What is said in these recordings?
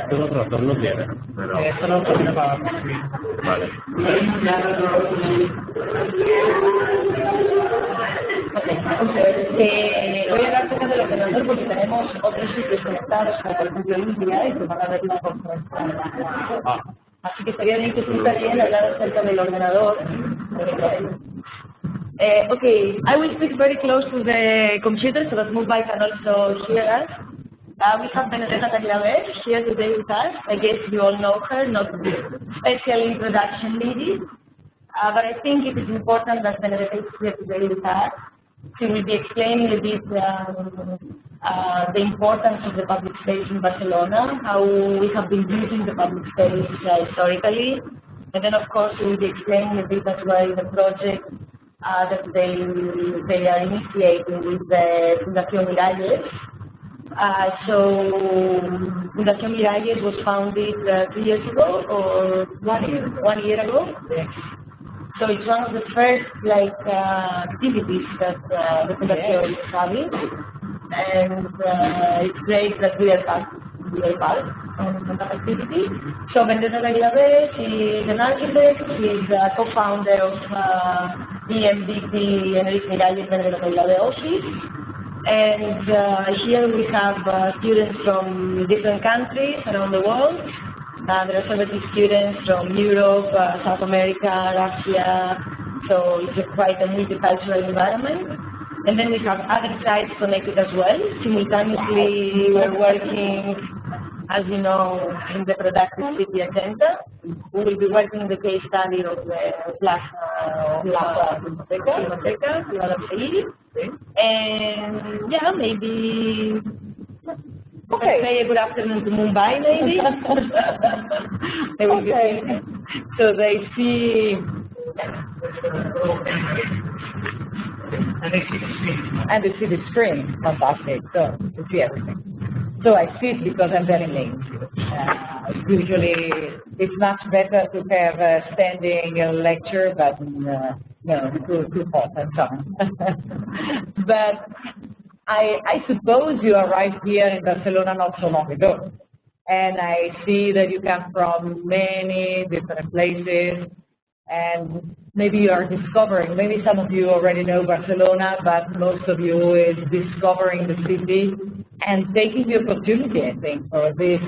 Sono trastorno pieno, però... sono tornato. Vale. Voy a hablar acerca del ordenador porque tenemos otros sitios conectados, como por ejemplo India, y que van a ver una conferencia. Así que estaría bien que tú también hablar acerca del ordenador. Okay, I will speak very close to the computer so that Mumbai can also hear us. We have Benedetta Tagliabue here today with us. I guess you all know her, not special introduction needed. But I think it is important that Benedetta is here today with us. She will be explaining a bit the importance of the public space in Barcelona, how we have been using the public space historically, and then of course we will be explaining a bit as well the project that they are initiating with the Fundación Miralles. So Fundación Miralles was founded 3 years ago, or 1 year ago. So it's one of the first activities that the Fundación is having, and it's great that we are part of that activity. So Benedetta Tagliabue, she is an architect, she is a co-founder of EMDP Enrique Miralles Benedetta Tagliabue office. And here we have students from different countries around the world. There are 70 students from Europe, South America, Russia, so it's quite a multicultural environment. And then we have other sites connected as well. Simultaneously, we're working, as you know, in the Productive City agenda. We will be working in the case study of the Plaça Nova, Seguí. And yeah, maybe let's say a good afternoon to Mumbai, maybe. They will be so they see. And they see the screen, fantastic, so to see everything. So I sit because I'm very lazy. Usually it's much better to have a standing lecture, but no, too hot and so on. But I suppose you arrived here in Barcelona not so long ago. And I see that you come from many different places, and maybe you are discovering, maybe some of you already know Barcelona, but most of you is discovering the city and taking the opportunity, I think, for this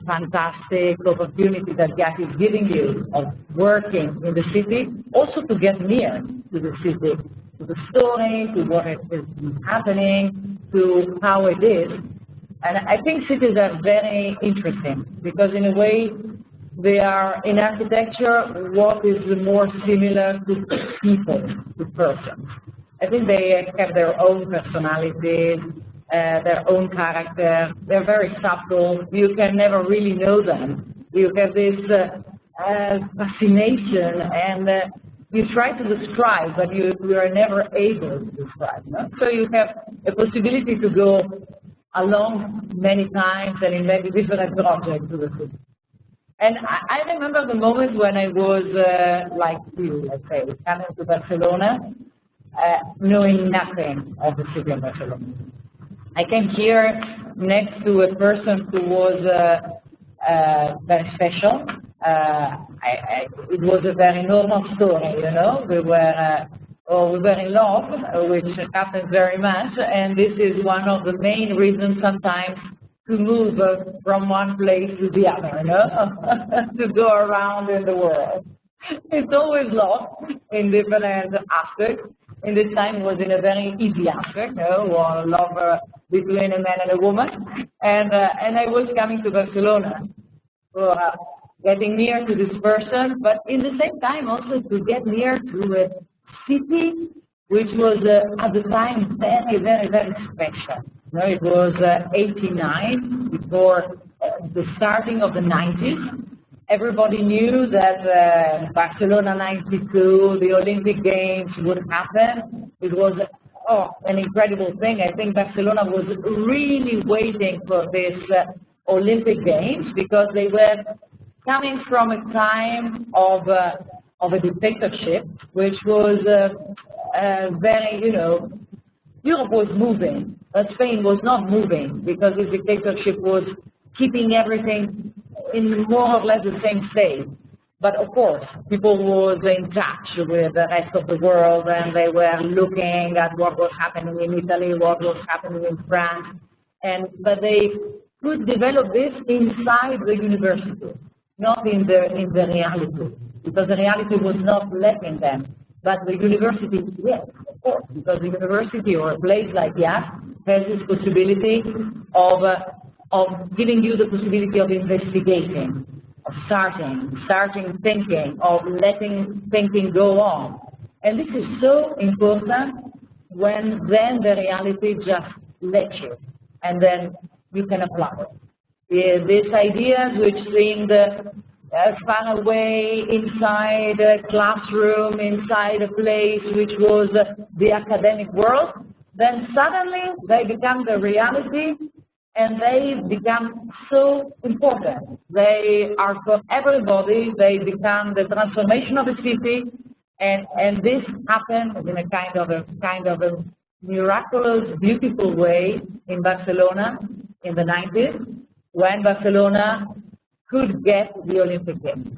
fantastic opportunity that God is giving you of working in the city, also to get near to the city, to the story, to what is happening, to how it is. And I think cities are very interesting because in a way they are in architecture what is more similar to people, to persons. I think they have their own personalities, their own character. They're very subtle. You can never really know them. You have this fascination, and you try to describe, but you are never able to describe. No? So you have a possibility to go along many times and in many different projects to the city. And I remember the moment when I was like you, let's say, coming to Barcelona, knowing nothing of the city of Barcelona. I came here next to a person who was very special. It was a very normal story, you know. We were in love, which happens very much, and this is one of the main reasons sometimes to move from one place to the other, you know, to go around in the world. It's always love in different aspects. In this time, it was in a very easy aspect, you know, or love between a man and a woman. And I was coming to Barcelona for getting near to this person, but in the same time also to get near to a city which was at the time very, very, very special. You know, it was 89, before the starting of the 90s. Everybody knew that Barcelona 92, the Olympic Games would happen. It was an incredible thing. I think Barcelona was really waiting for this Olympic Games because they were coming from a time of of a dictatorship, which was very, Europe was moving, but Spain was not moving because this dictatorship was keeping everything in more or less the same state. But of course, people was in touch with the rest of the world, and they were looking at what was happening in Italy, what was happening in France, but they could develop this inside the university, not in the reality, because the reality was not letting them. But the university, yes, of course, because the university or a place like that has this possibility of giving you the possibility of investigating, of starting thinking, of letting thinking go on. And this is so important when then the reality just lets you, and then you can apply it. These ideas which seemed far away inside a classroom, inside a place which was the academic world, then suddenly they become the reality, and they become so important. They are for everybody. They become the transformation of a city, and this happened in a kind of a miraculous, beautiful way in Barcelona in the 90s, when Barcelona could get the Olympic Games.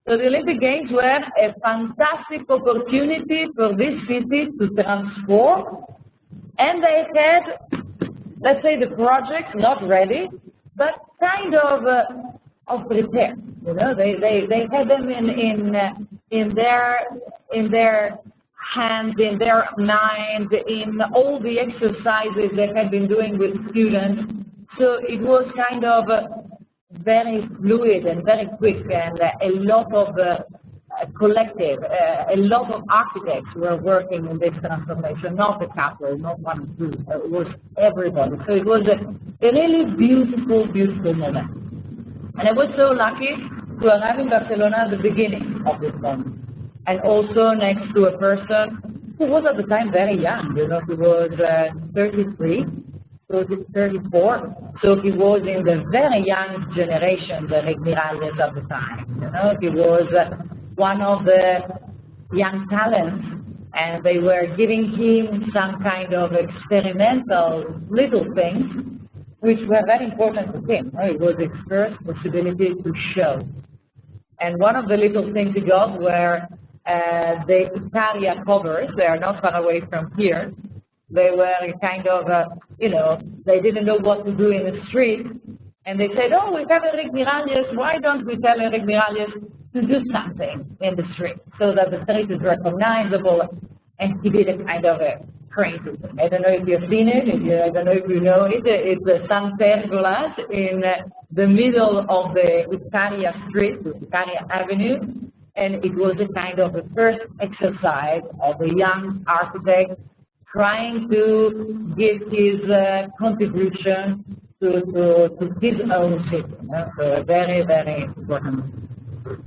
So the Olympic Games were a fantastic opportunity for this city to transform, and they had, let's say, the project not ready, but kind of prepared. They had them in their hands, in their mind, in all the exercises they had been doing with students. So it was kind of very fluid and very quick, and a lot of collective, a lot of architects were working in this transformation, not a couple, not one or two, it was everybody. So it was a really beautiful, beautiful moment. And I was so lucky to arrive in Barcelona at the beginning of this moment, and also next to a person who was at the time very young, he was 33, so he's 34, so he was in the very young generation, the Regmiralles at the time, he was one of the young talents, and they were giving him some kind of experimental little things which were very important to him. It was his first possibility to show. And one of the little things he got were the Italia covers. They are not far away from here. They were kind of, they didn't know what to do in the street, and they said, oh, we have Enric Miralles, why don't we tell Enric Miralles to do something in the street so that the street is recognizable? And he did a kind of a crazy thing. I don't know if you've seen it, I don't know if you know it. It's the San Pergolas in the middle of the Italia street, the Italia Avenue, and it was a kind of the first exercise of a young architect trying to give his contribution to his own city. So very, very important.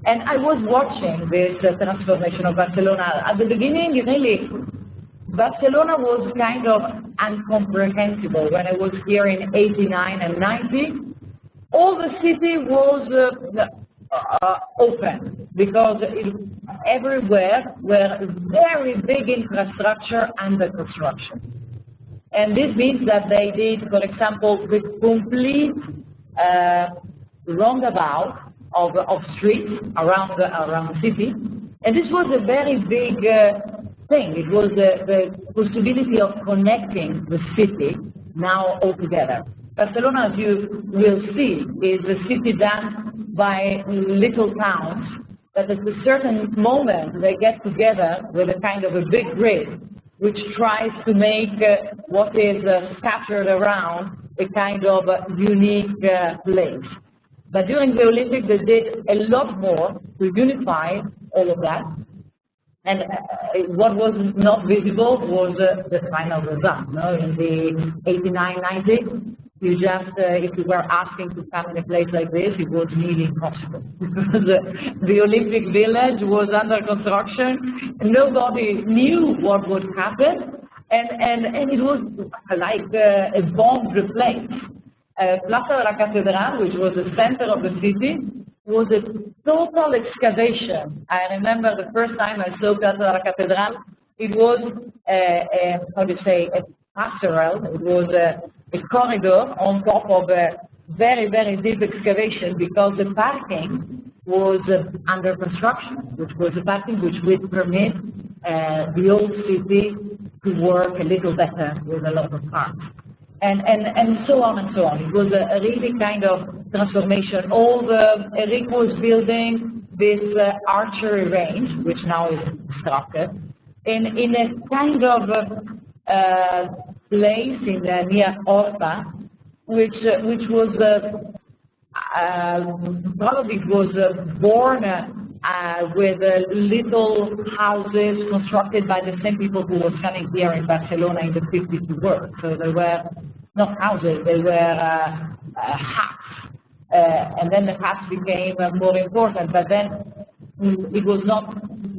And I was watching this transformation of Barcelona. At the beginning, really, Barcelona was kind of incomprehensible. When I was here in 89 and 90, all the city was open, because everywhere were very big infrastructure under construction. And this means that they did, for example, the complete roundabout of streets around the city. And this was a very big thing. It was the possibility of connecting the city now all together. Barcelona, as you will see, is a city done by little towns that at a certain moment they get together with a kind of a big grid which tries to make what is scattered around a kind of unique place. But during the Olympics they did a lot more to unify all of that. And what was not visible was the final result. In the 89-90, you just, if you were asking to come in a place like this, it was nearly impossible. Because the Olympic Village was under construction, nobody knew what would happen, and it was like a bombed place. Plaça de la Catedral, which was the center of the city, was a total excavation. I remember the first time I saw Plaza de la Catedral, it was, how do you say, a pastoral. It was a corridor on top of a very, very deep excavation because the parking was under construction, which was a parking which would permit the old city to work a little better with a lot of cars. And so on and so on. It was a really kind of transformation. Eric was building this archery range, which now is destructed, in a kind of place near Horta, which was probably born with little houses constructed by the same people who were coming here in Barcelona in the 50s to work. So they were not houses, they were huts. And then the huts became more important, but then it was not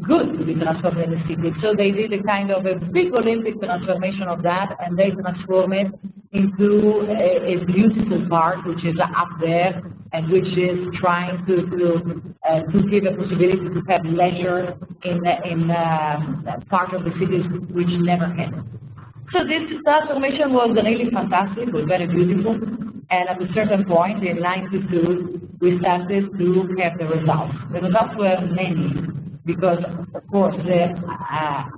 good to be transformed in the city. So they did a kind of a big Olympic transformation of that, and they transformed it into a beautiful park which is up there and which is trying to give a possibility to have leisure in part of the city which never had. So this transformation was really fantastic, was very beautiful, and at a certain point in '92 we started to have the results. The results were many, because of course the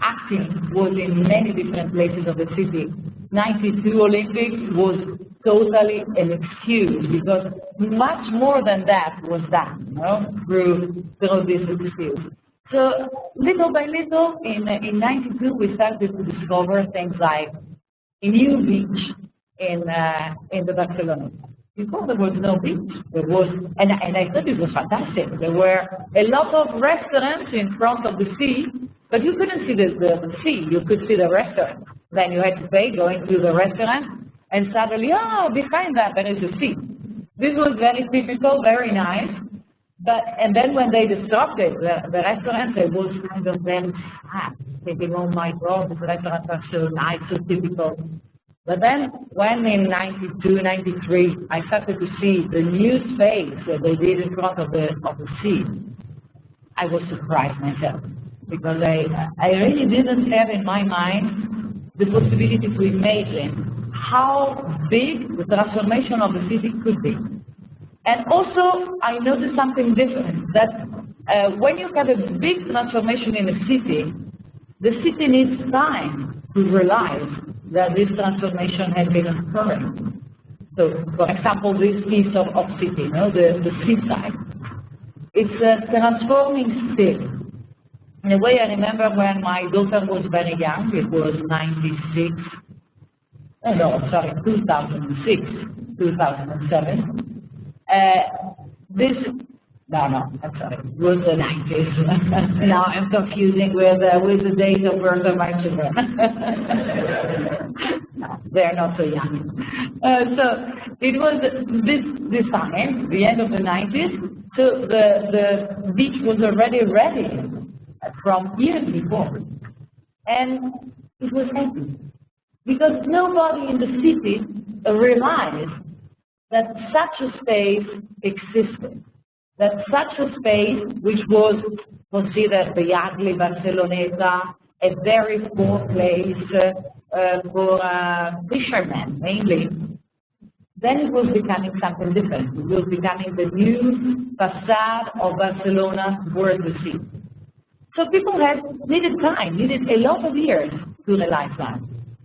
acting was in many different places of the city. '92 Olympics was totally an excuse, because much more than that was done, through this excuse. So little by little, in '92 we started to discover things like a new beach in the Barcelona. Before there was no beach. There was, and I thought it was fantastic. There were a lot of restaurants in front of the sea, but you couldn't see the sea. You could see the restaurant. Then you had to pay going to the restaurant, and suddenly, behind that there is a sea. This was very typical, very nice. And then when they disrupted the restaurant, it was kind of very sad, thinking, oh my God, the restaurants are so nice, so typical. But then when in '92, '93, I started to see the new space that they did in front of the sea, I was surprised myself, because I really didn't have in my mind the possibility to imagine how big the transformation of the city could be. And also, I noticed something different, that when you have a big transformation in a city, the city needs time to realize that this transformation has been occurring. So, for example, this piece of city, the seaside, it's transforming still. In a way, I remember when my daughter was very young, it was 2006, 2007. It was the 90s. Now I'm confusing with the date of birth of my children. No, they're not so young. So it was this time, the end of the 90s, so the beach was already ready from years before. And it was empty, because nobody in the city realized that such a space existed, that such a space, which was considered the ugly Barceloneta, a very poor place for fishermen mainly, then it was becoming something different. It was becoming the new facade of Barcelona towards the sea. So people needed time, needed a lot of years to realize that.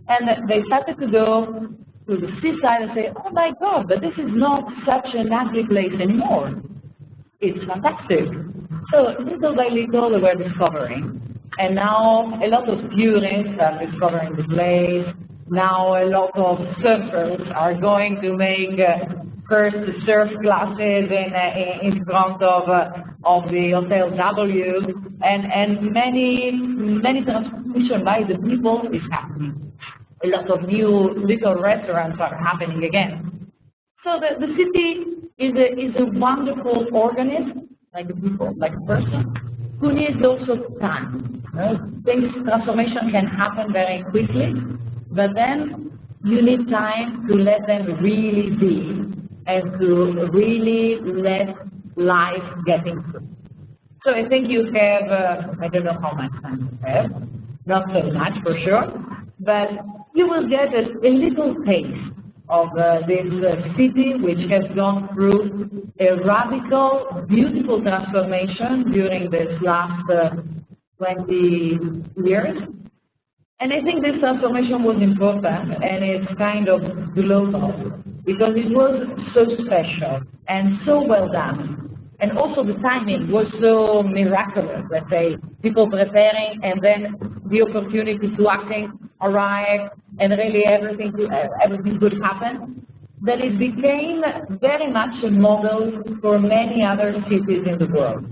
And they started to go to the seaside and say, oh my God, but this is not such an ugly place anymore. It's fantastic. So little by little they were discovering. And now a lot of tourists are discovering the place. Now a lot of surfers are going to make first surf classes in front of the Hotel W. And many transformation by the people is happening. A lot of new little restaurants are happening again. So the city is a wonderful organism, like a people, like a person, who needs also time. Transformation can happen very quickly, but then you need time to let them really be, and to really let life getting through. So I think you have, I don't know how much time you have, not so much for sure, but you will get a little taste of this city which has gone through a radical, beautiful transformation during this last 20 years. And I think this transformation was important, and it's kind of global, because it was so special and so well done. And also the timing was so miraculous, let's say, people preparing and then the opportunity to acting arrived, and really everything could happen, that it became very much a model for many other cities in the world.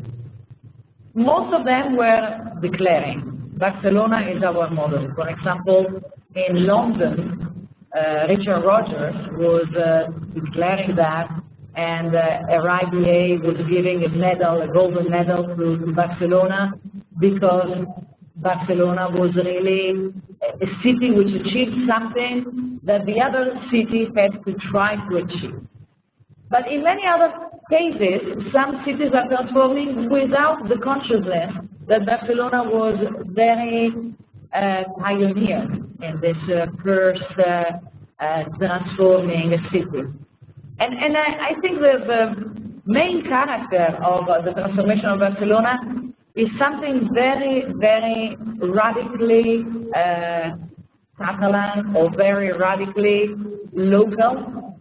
Most of them were declaring, Barcelona is our model. For example, in London, Richard Rogers was declaring that, and RIBA was giving a medal, a golden medal to Barcelona, because Barcelona was really a city which achieved something that the other cities had to try to achieve. But in many other cases, some cities are transforming without the consciousness that Barcelona was very pioneer in this first transforming city. And I think the main character of the transformation of Barcelona is something very, very radically Catalan or very radically local,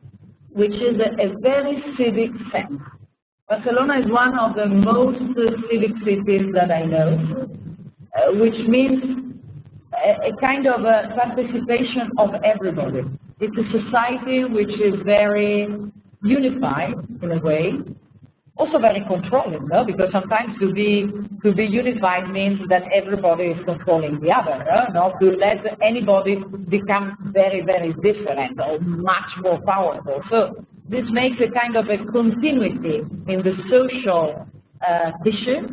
which is a very civic sense. Barcelona is one of the most civic cities that I know, which means a kind of a participation of everybody. It's a society which is very unified in a way, also very controlling, no? Because sometimes to be unified means that everybody is controlling the other, not to let anybody become very, very different or much more powerful. So this makes a kind of a continuity in the social tissue,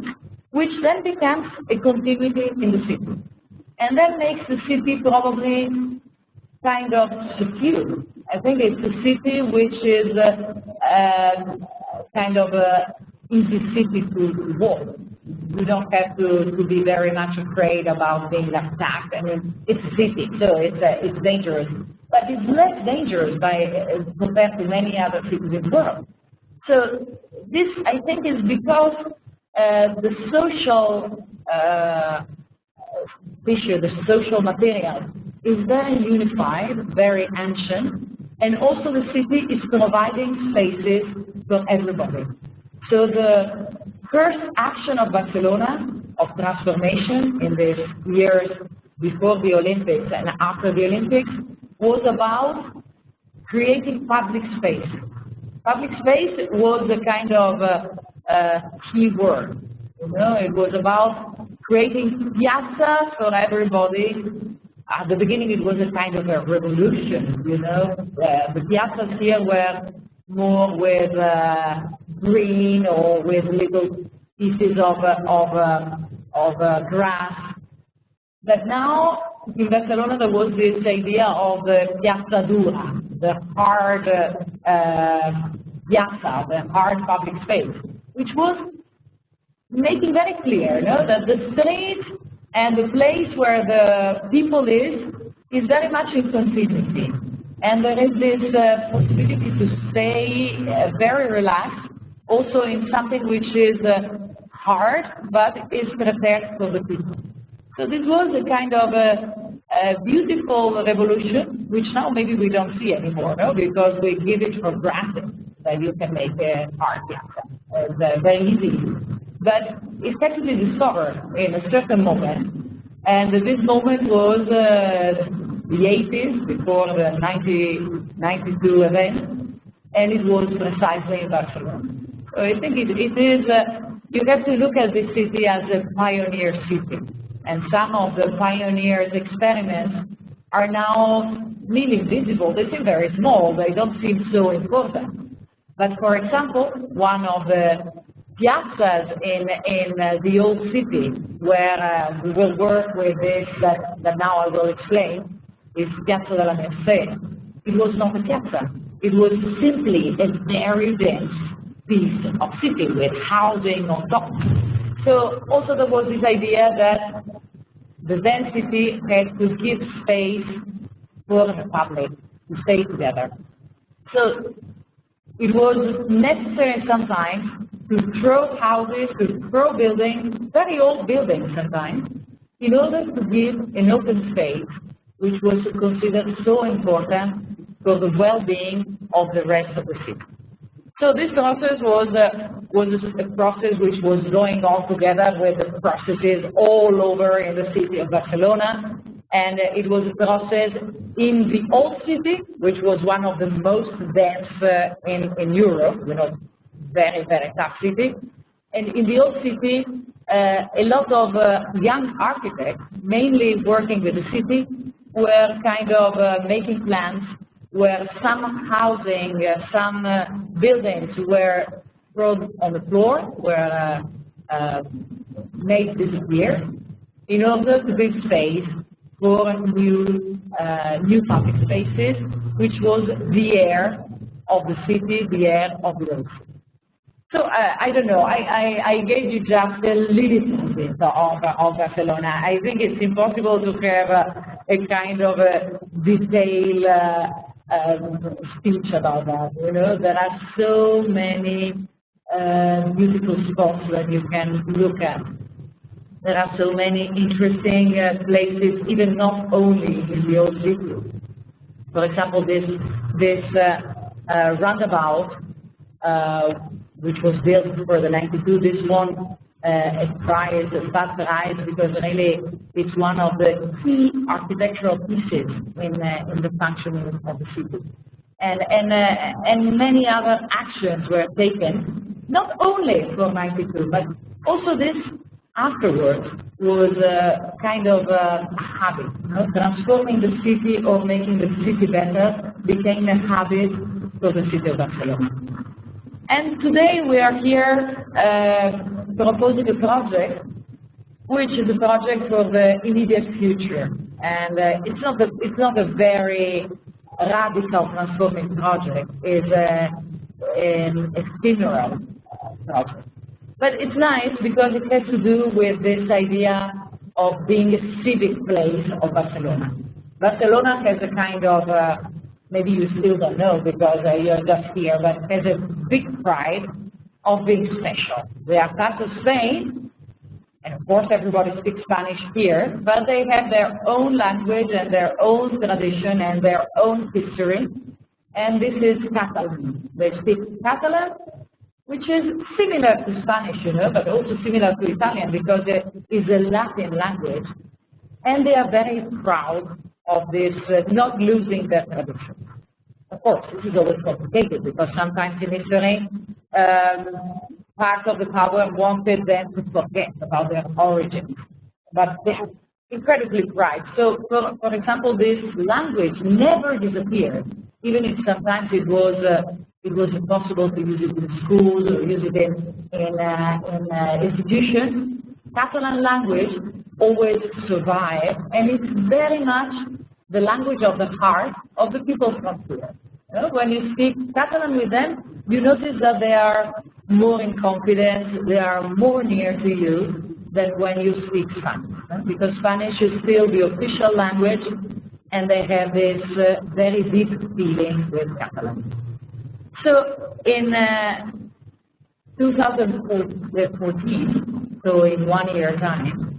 which then becomes a continuity in the city. And that makes the city probably kind of secure. I think it's a city which is kind of an easy city to walk. You don't have to be very much afraid about being attacked. I mean, it's a city, so it's dangerous. But it's less dangerous compared to many other cities in the world. So this, I think, is because the social tissue, the social material, is very unified, very ancient, and also the city is providing spaces for everybody. So the first action of Barcelona, of transformation in the years before the Olympics and after the Olympics, was about creating public space. Public space was a kind of key word. You know, it was about creating piazzas for everybody. At the beginning, it was a kind of a revolution, you know. The piazzas here were more with green or with little pieces of grass. But now, in Barcelona, there was this idea of the piazza dura, the hard piazza, the hard public space, which was making very clear, you know, that the street and the place where the people is very much in continuity. And there is this possibility to stay very relaxed, also in something which is hard, but is prepared for the people. So this was a kind of a beautiful revolution, which now maybe we don't see anymore, no? Because we give it for granted that you can make a hard piazza. It's very easy. But it had to be discovered in a certain moment, and this moment was the 80s, before the 1992 event, and it was precisely in Barcelona. So I think it is, you have to look at this city as a pioneer city, and some of the pioneers' experiments are now really visible. They seem very small, they don't seem so important. But for example, one of the piazzas in the old city where we will work with this that now I will explain is Piazza della Merced. It was not a piazza. It was simply a very dense piece of city with housing on top. So also there was this idea that the density had to give space for the public to stay together. So it was necessary sometimes to throw houses, to throw buildings, very old buildings sometimes, in order to give an open space, which was considered so important for the well-being of the rest of the city. So this process was a process which was going on together with the processes all over in the city of Barcelona, and it was a process in the old city, which was one of the most dense in Europe, very, very tough city. And in the old city, a lot of young architects, mainly working with the city, were kind of making plans where some housing, some buildings were thrown on the floor, were made disappear, in order to give space for new public spaces, which was the air of the city, the air of the old city. So I don't know, I gave you just a little bit of Barcelona. I think it's impossible to have a kind of a detailed speech about that. There are so many beautiful spots that you can look at. There are so many interesting places, even not only in the old city. For example, this roundabout, which was built for the 92, this one a fast prize, because really it's one of the key architectural pieces in the functioning of the city. And many other actions were taken, not only for 92, but also this afterwards was kind of a habit. Transforming the city or making the city better became a habit for the city of Barcelona. And today we are here proposing a project, which is a project for the immediate future. And it's not a very radical transforming project. It's an ephemeral project. But it's nice because it has to do with this idea of being a civic place of Barcelona. Barcelona has a kind of maybe you still don't know because you're just here, but has a big pride of being special. They are part of Spain, and of course everybody speaks Spanish here, but they have their own language and their own tradition and their own history, and this is Catalan. They speak Catalan, which is similar to Spanish, but also similar to Italian because it is a Latin language, and they are very proud of this, not losing their tradition. Of course, this is always complicated because sometimes in history, part of the power wanted them to forget about their origins, but they have incredibly pride. So, for example, this language never disappeared, even if sometimes it was impossible to use it in schools or use it in institutions. Catalan language always survived, and it's very much the language of the heart of the people from here. When you speak Catalan with them, you notice that they are more in confidence, they are more near to you than when you speak Spanish, because Spanish is still the official language, and they have this very deep feeling with Catalan. So in 2014, so in 1 year time,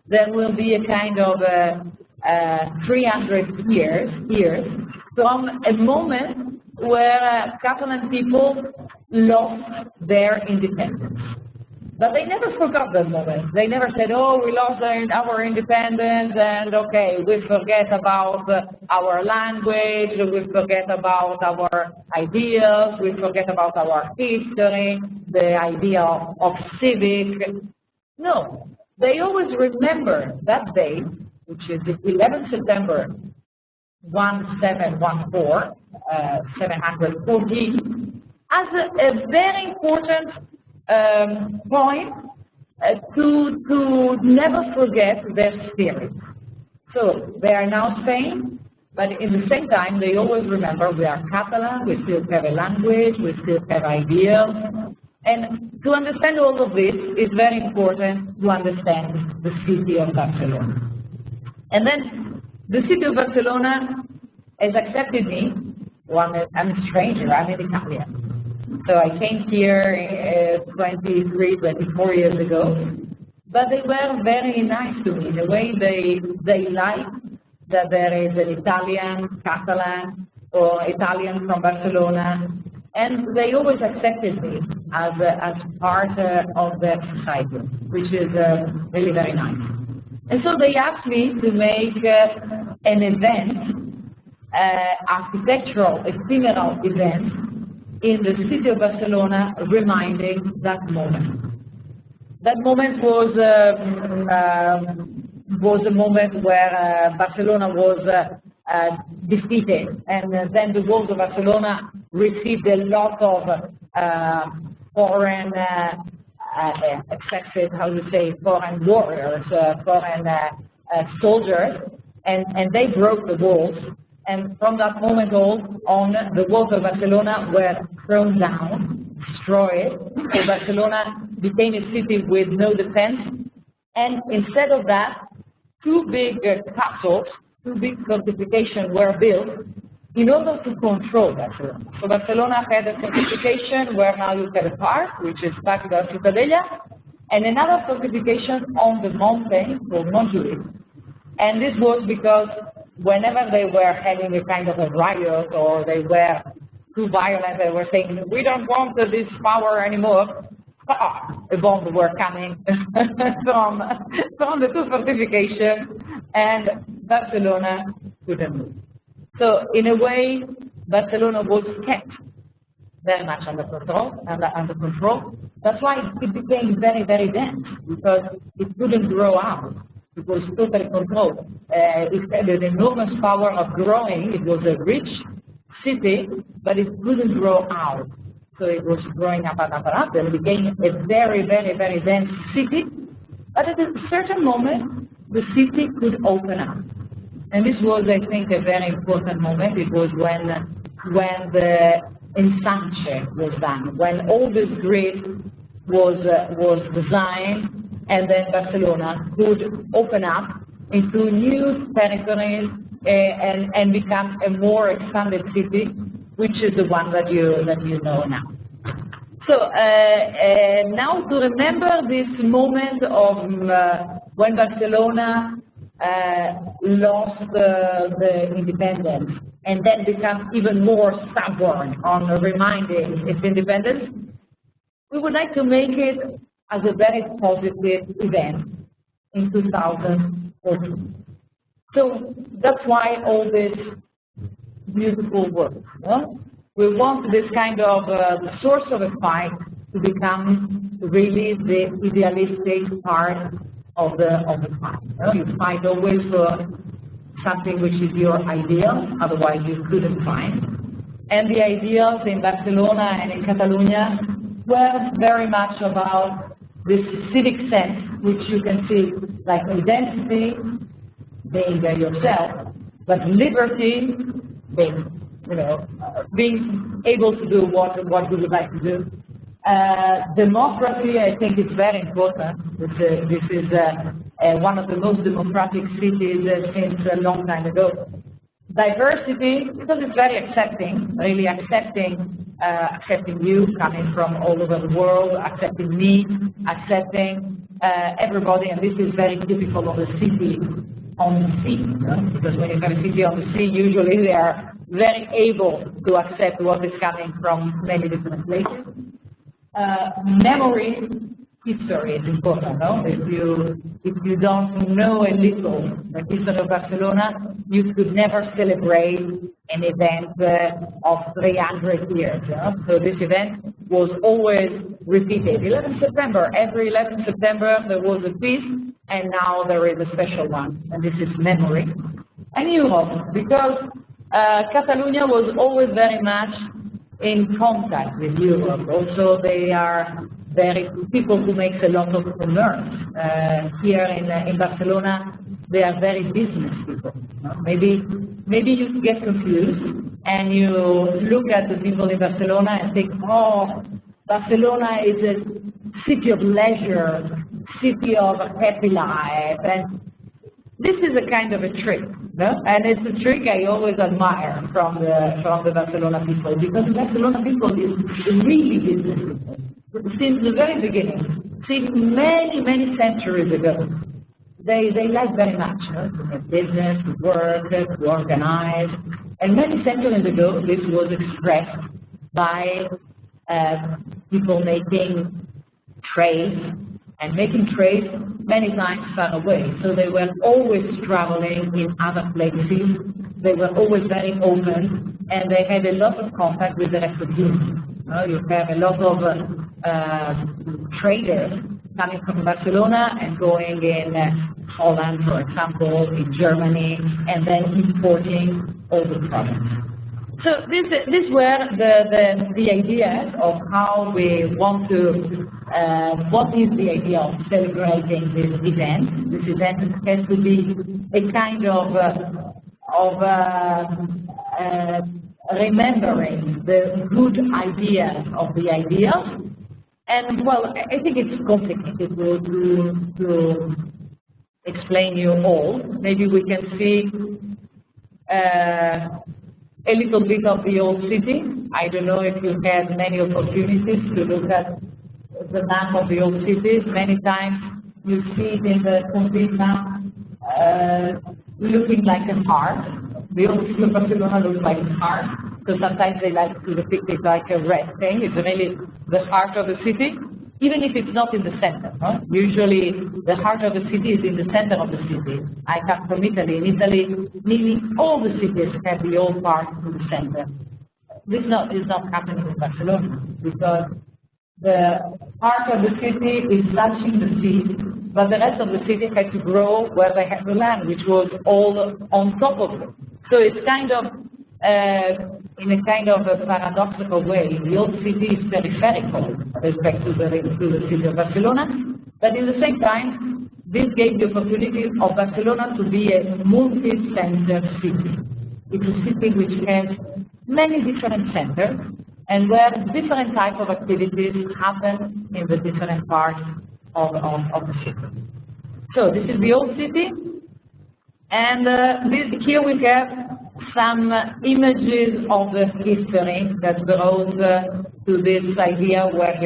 there will be a kind of 300 years from a moment where Catalan people lost their independence. But they never forgot that moment. They never said, oh, we lost our independence, and okay, we forget about our language, we forget about our ideals, we forget about our history, the idea of civic. No, they always remember that date, which is the 11th September 1714, 714, as a very important point to never forget their spirit. So they are now Spain, but in the same time they always remember we are Catalan, we still have a language, we still have ideals, And to understand all of this, it's very important to understand the city of Barcelona. And then the city of Barcelona has accepted me. Well, I'm a stranger, I'm an Italian. So I came here 23, 24 years ago. But they were very nice to me, the way they like that there is an Italian, Catalan, or Italian from Barcelona, and they always accepted me as part of their society, which is really very nice. And so they asked me to make an event, architectural, ephemeral event, in the city of Barcelona, reminding that moment. That moment was a moment where Barcelona was defeated, and then the walls of Barcelona received a lot of foreign, excessive, how to say, foreign warriors, foreign soldiers, and they broke the walls. And from that moment on, the walls of Barcelona were thrown down, destroyed. So Barcelona became a city with no defense. And instead of that, two big castles, two big fortifications were built in order to control Barcelona. So Barcelona had a fortification where now you have a park, which is Parc de la Ciutadella, and another fortification on the mountain called Montjuïc. And this was because whenever they were having a kind of a riot or they were too violent, they were saying, we don't want this power anymore, a bomb were coming from the two fortifications, and Barcelona couldn't move. So in a way, Barcelona was kept very much under control. That's why it became very, very dense, because it couldn't grow out. It was totally controlled. It had an enormous power of growing. It was a rich city, but it couldn't grow out. So it was growing up and up and up, and it became a very, very, very dense city. But at a certain moment, the city could open up. And this was, I think, a very important moment. It was when the ensanche was done, when all this grid was designed, and then Barcelona could open up into new territories and become a more expanded city, which is the one that you know now. So now to remember this moment of when Barcelona lost the independence and then become even more stubborn on reminding its independence, we would like to make it as a very positive event in 2014. So that's why all this beautiful work. We want this kind of the source of a fight to become really the idealistic part of the fight. You fight always for something which is your ideal, otherwise you couldn't fight. And the ideals in Barcelona and in Catalonia were very much about this civic sense, which you can see like identity, being there yourself, but liberty, being able to do what we would like to do. Democracy, I think, is very important. This is one of the most democratic cities since a long time ago. Diversity, because it's very accepting, really accepting you coming from all over the world, accepting me, accepting everybody, and this is very typical of the city on the sea, because when you have a city on the sea, usually they are very able to accept what is coming from many different places. Memory, history is important, no? If you don't know a little the history of Barcelona, you could never celebrate an event of 300 years. So this event was always repeated. 11 September, every 11 September there was a feast, and now there is a special one, and this is memory. And Europe, because Catalonia was always very much in contact with Europe. Also, they are very people who make a lot of commerce. Here in Barcelona, they are very business people. Maybe you get confused and you look at the people in Barcelona and think, oh, Barcelona is a city of leisure, city of happy life, and this is a kind of a trick, no? And it's a trick I always admire from the Barcelona people, because the Barcelona people is really business people. Since the very beginning, since many centuries ago, they like very much, no? To have business, to work, to organize, and many centuries ago this was expressed by people making trade, and making trade many times far away. So they were always traveling in other places, they were always very open, and they had a lot of contact with the rest of Europe. You have a lot of traders coming from Barcelona and going in Holland, for example, in Germany, and then importing all the products. So these were the ideas of how we want to, what is the idea of celebrating this event. This event has to be a kind of remembering the good ideas of the ideas. And well, I think it's complicated to explain you all. Maybe we can see a little bit of the old city. I don't know if you had many opportunities to look at the map of the old cities. Many times you see it in the complete map looking like a heart. The old city of Barcelona looks like a heart, because sometimes they like to depict it like a red thing. It's really the heart of the city, even if it's not in the center. No? Usually the heart of the city is in the center of the city. I come from Italy. In Italy, nearly all the cities have the old part in the center. This is not happening in Barcelona, because the part of the city is touching the sea, but the rest of the city had to grow where they had the land, which was all on top of it. So it's kind of, in a kind of a paradoxical way, the old city is peripheral with respect to the city of Barcelona, but in the same time, this gave the opportunity of Barcelona to be a multi-center city. It's a city which has many different centers, and where different types of activities happen in the different parts of the city. So this is the old city, and here we have some images of the history that brought to this idea where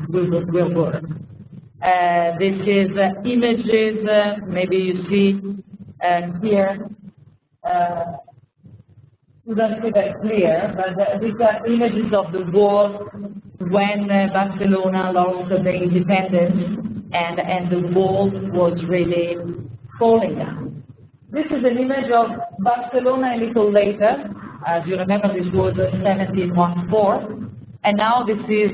we'll work. This is images, maybe you see here, you don't see very clear, but these are images of the war when Barcelona lost the independence, and the wall was really falling down. This is an image of Barcelona a little later. As you remember, this was 1714, and now this is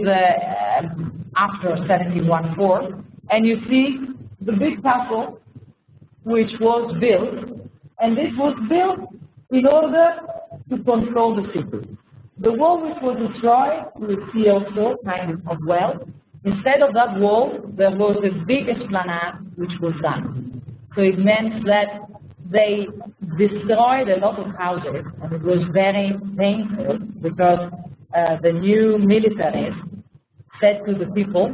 after 1714. And you see the big castle which was built, and this was built in order to control the city. The wall which was destroyed, you see also kind of well. Instead of that wall, there was a big esplanade which was done. So it meant that they destroyed a lot of houses, and it was very painful, because the new militaries said to the people,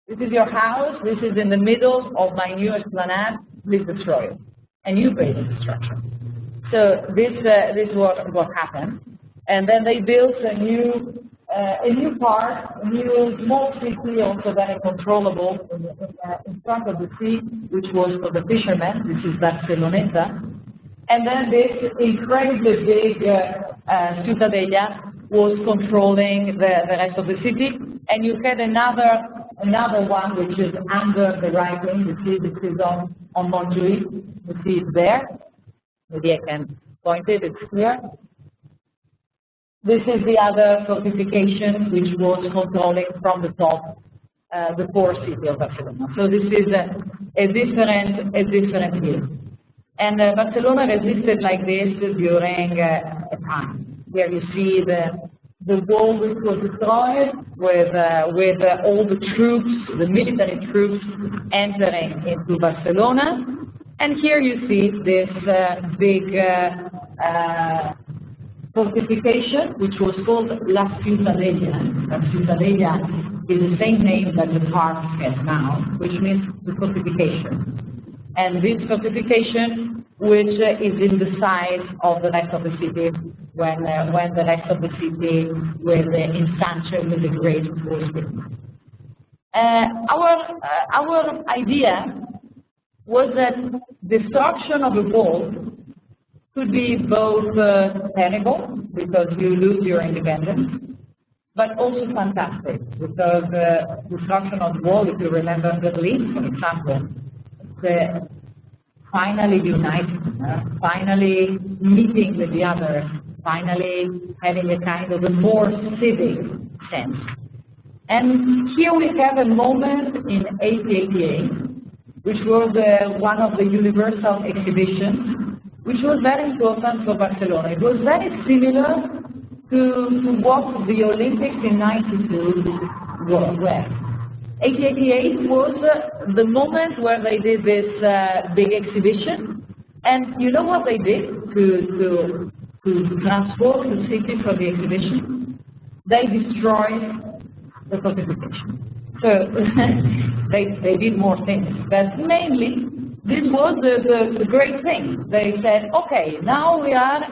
"This is your house, this is in the middle of my new esplanade, please destroy it, and you pay the destruction." So this was what happened, and then they built a new part, a new small city, also very controllable in front of the sea, which was for the fishermen. This is Barceloneta, and then this incredibly big Ciutadella was controlling the rest of the city, and you had another one which is under the writing. You see this is on Montjuïc. You see it there. Maybe I can point it. It's here. This is the other fortification which was controlling from the top the core city of Barcelona. So this is a different view. And Barcelona resisted like this during a time. Here you see the wall which was destroyed with all the troops, the military troops entering into Barcelona. And here you see this big fortification, which was called La Ciutadella. La Ciutadella is the same name that the park has now, which means the fortification. And this fortification, which is in the size of the rest of the city, when the rest of the city was in sanction with the great was built. Our idea was that destruction of a wall could be both terrible, because you lose your independence, but also fantastic, because destruction of the wall, if you remember Berlin, for example, finally uniting, finally meeting with the others, finally having a kind of a more civic sense. And here we have a moment in 1888, which was one of the universal exhibitions, which was very important for Barcelona. It was very similar to what the Olympics in '92 were. 1888 was the moment where they did this big exhibition, and you know what they did to transform the city for the exhibition? They destroyed the fortification. So they did more things, but mainly this was the great thing. They said, okay, now we are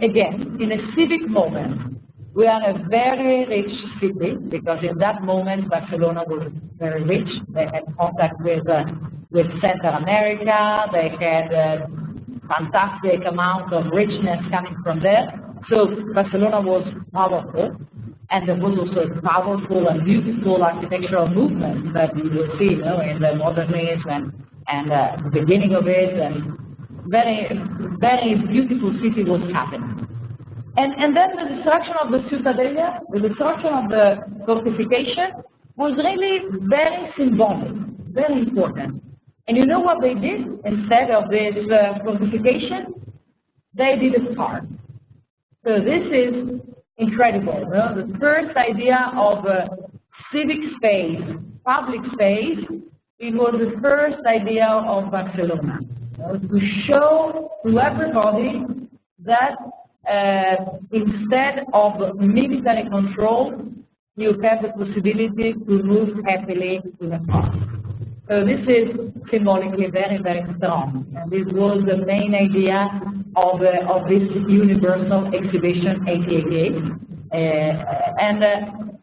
again in a civic moment. We are a very rich city, because in that moment Barcelona was very rich. They had contact with Central America. They had a fantastic amount of richness coming from there. So Barcelona was powerful. And there was also a powerful and beautiful architectural movement that you will see, in the modernism and the beginning of it, and very, very beautiful city was happening. And then the destruction of the Ciutadella, the destruction of the fortification, was really very symbolic, very important. And you know what they did instead of this fortification? They did a park. So this is incredible. The first idea of civic space, public space, it was the first idea of Barcelona, to show to everybody that instead of military control, you have the possibility to move happily in a park. So this is symbolically very, very strong. And this was the main idea of this universal exhibition, 1888. And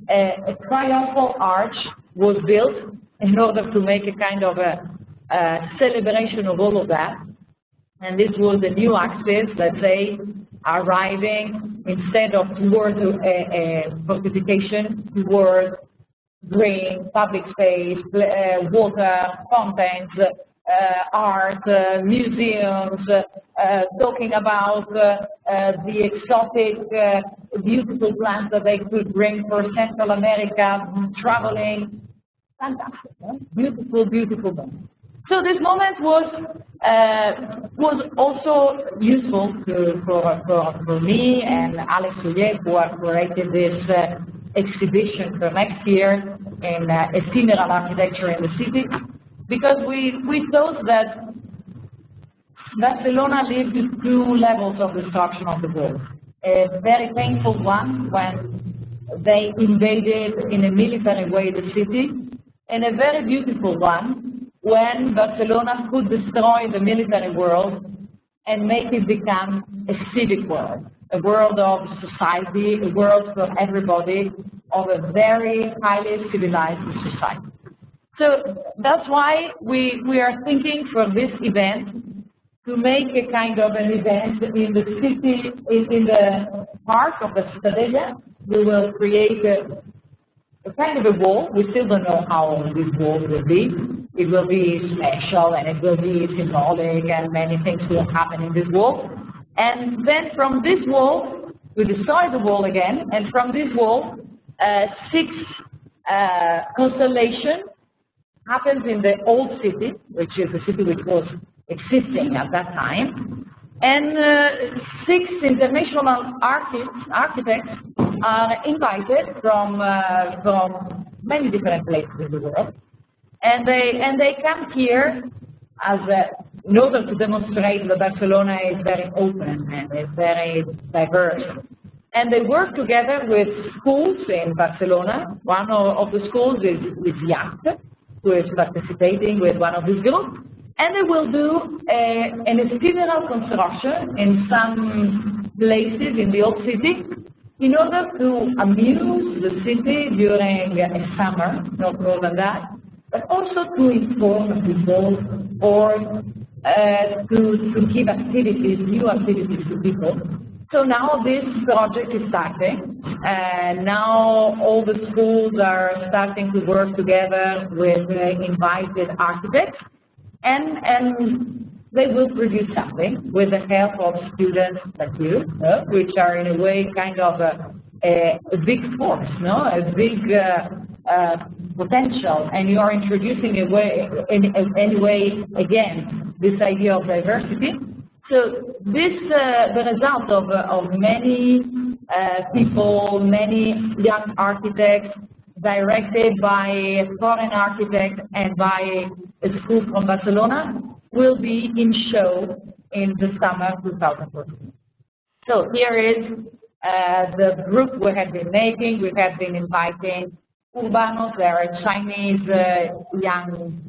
a triumphal arch was built in order to make a kind of a celebration of all of that. And this was the new axis, let's say, arriving instead of towards a fortification, towards green, public space, water, fountains, art, museums, talking about the exotic, beautiful plants that they could bring for Central America, traveling. Fantastic, beautiful, beautiful moment. So this moment was also useful for me and Alex Soulier, who have created this exhibition for next year in ephemeral architecture in the city, because we thought that Barcelona lived two levels of destruction of the world. A very painful one when they invaded in a military way the city, and a very beautiful one when Barcelona could destroy the military world and make it become a civic world, a world of society, a world for everybody, of a very highly civilized society. So that's why we are thinking for this event to make a kind of an event in the city, in the park of the Ciutadella. We will create a kind of a wall. We still don't know how this wall will be. It will be special and it will be symbolic, and many things will happen in this wall. And then from this wall, we destroy the wall again, and from this wall, 6 constellations happens in the old city, which is the city which was existing at that time. And 6 international architects are invited from many different places in the world. And they come here as in order to demonstrate that Barcelona is very open and is very diverse. And they work together with schools in Barcelona. One of the schools is IAC, who is participating with one of these groups. And they will do an ephemeral construction in some places in the old city in order to amuse the city during a summer, not more than that, but also to inform people or to give activities, new activities to people. So now this project is starting, and now all the schools are starting to work together with invited architects, and they will produce something with the help of students like you, which are in a way kind of a big force, a big potential, and you are introducing anyway again this idea of diversity. So this the result of many people, many young architects, directed by a foreign architect and by a school from Barcelona, will be in show in the summer 2014. So here is the group we have been making. We have been inviting Urbanos, they are a Chinese young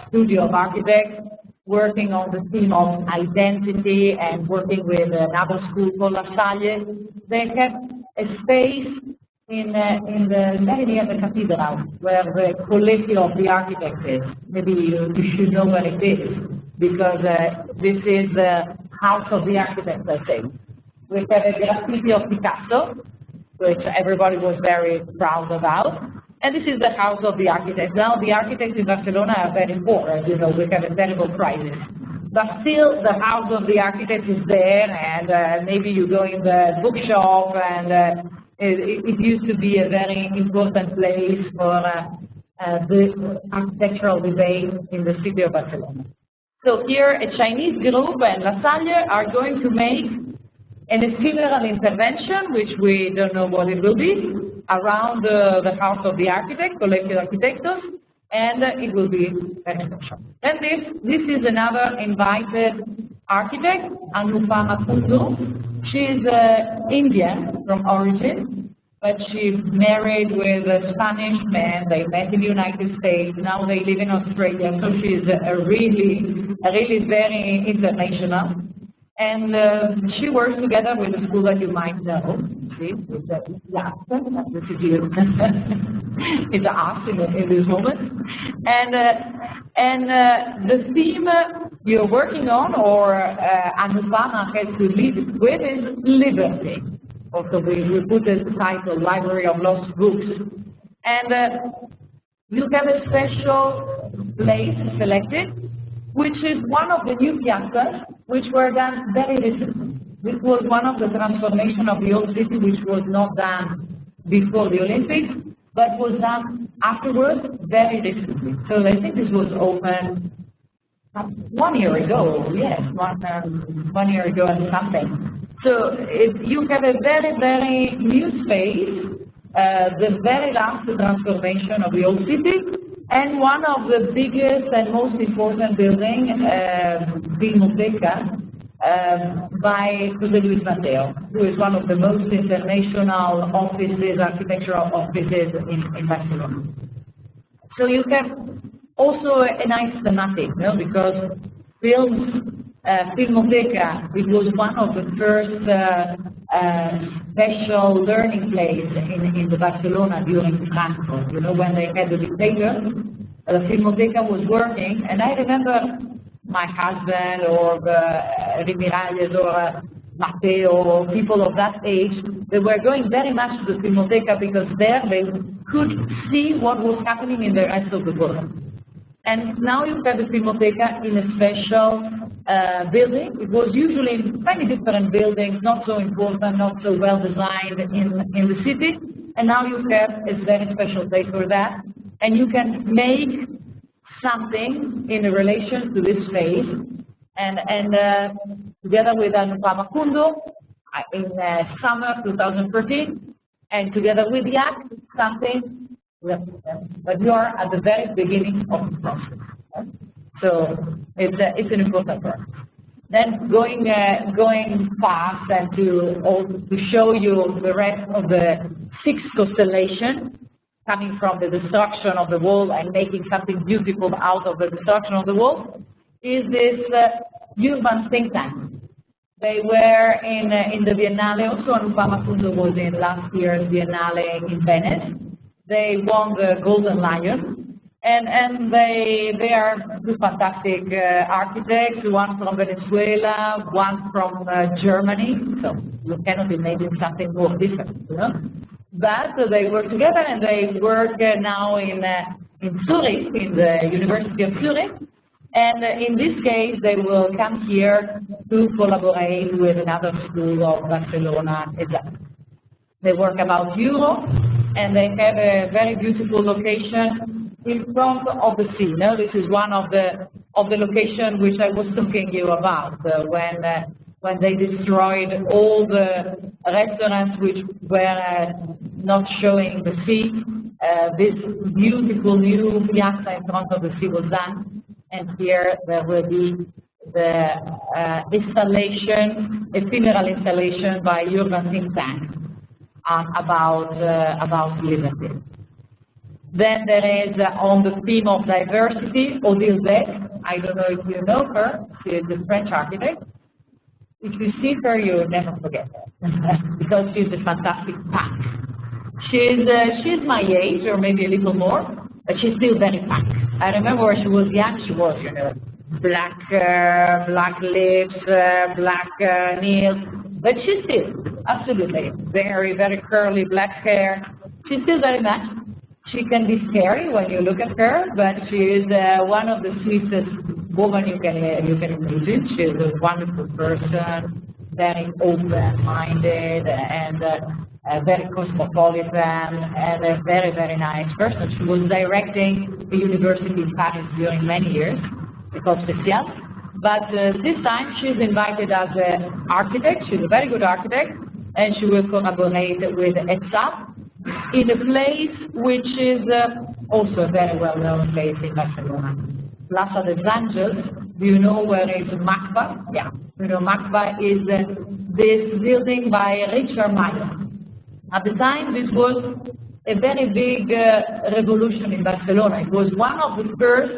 studio of architects working on the theme of identity and working with another school called La Salle. They have a space in the very near the cathedral where the Collegio of the Architects is. Maybe you should know where it is because this is the House of the Architects, I think. We have a graffiti of Picasso, which everybody was very proud about. And this is the House of the Architects. Now, the architects in Barcelona are very poor, as you know, we have a terrible crisis. But still, the House of the Architects is there, and maybe you go in the bookshop, and it used to be a very important place for the architectural debate in the city of Barcelona. So here, a Chinese group and La Salle are going to make an ephemeral intervention, which we don't know what it will be, around the House of the Architect, Colegio de Arquitectos, and it will be very special. And this is another invited architect, Anupama Kundu. She's Indian from origin, but she's married with a Spanish man. They met in the United States. Now they live in Australia, so she's really very international. And she works together with a school that you might know. See, it's this is you. It's us in this moment. And the theme you're working on, or Anupama has to lead it with, is liberty. Also, we put the title Library of Lost Books. And you have a special place selected, which is one of the new piazzas, which were done very recently. This was one of the transformation of the old city, which was not done before the Olympics, but was done afterwards very recently. So I think this was open 1 year ago, yes, 1 year ago and something. So you have a very new space, the very last transformation of the old city, and one of the biggest and most important buildings, Benedetta, by José Luis Mateo, who is one of the most international offices, architectural offices in Barcelona. So you have also a nice thematic, because Filmoteca, it was one of the first special learning place in the Barcelona during Franco. When they had the dictator, the Filmoteca was working, and I remember my husband or Rimirales or Mateo or people of that age, they were going very much to the Filmoteca because there they could see what was happening in the rest of the world. And now you have the Filmoteca in a special building. It was usually in many different buildings, not so important, not so well designed in the city. And now you have a very special place for that. And you can make something in relation to this space. And together with Anupama Kundu, in summer 2013, and together with IAC, something. But you are at the very beginning of the process. So it's an important work. Then going fast and to show you the rest of the 6 constellations coming from the destruction of the wall and making something beautiful out of the destruction of the wall is this urban think tank. They were in the Biennale, also Anupama Kundu was in last year's Biennale in Venice. They won the Golden Lion, and they are two fantastic architects, one from Venezuela, one from Germany, so you cannot imagine something more different, you know? But they work together, and they work now in Zurich, in the University of Zurich. And in this case, they will come here to collaborate with another school of Barcelona, etc. They work about Europe, and they have a very beautiful location in front of the sea. Now, this is one of the locations which I was talking to you about when they destroyed all the restaurants which were not showing the sea. This beautiful new piazza in front of the sea was done, and here there will be the installation, ephemeral installation by urban think tank about liberty. Then there is on the theme of diversity, Odile Beck. I don't know if you know her. She is a French architect. If you see her, you will never forget her because she's a fantastic punk. She's my age, or maybe a little more, but she's still very punk. I remember when she was young, she was, you know, black lips, black nails, but she's still, absolutely, very, very curly black hair. She's still very much. She can be scary when you look at her, but she is one of the sweetest women you can imagine. She's a wonderful person, very open-minded, and very cosmopolitan, and a very, very nice person. She was directing a university in Paris during many years, École Spéciale. But this time she's invited as an architect. She's a very good architect, and she will collaborate with ETSA in a place which is also a very well-known place in Barcelona. Plaça de Angels. Do you know where is MACBA? Yeah, you know, MACBA is this building by Richard Meyer. At the time, this was a very big revolution in Barcelona. It was one of the first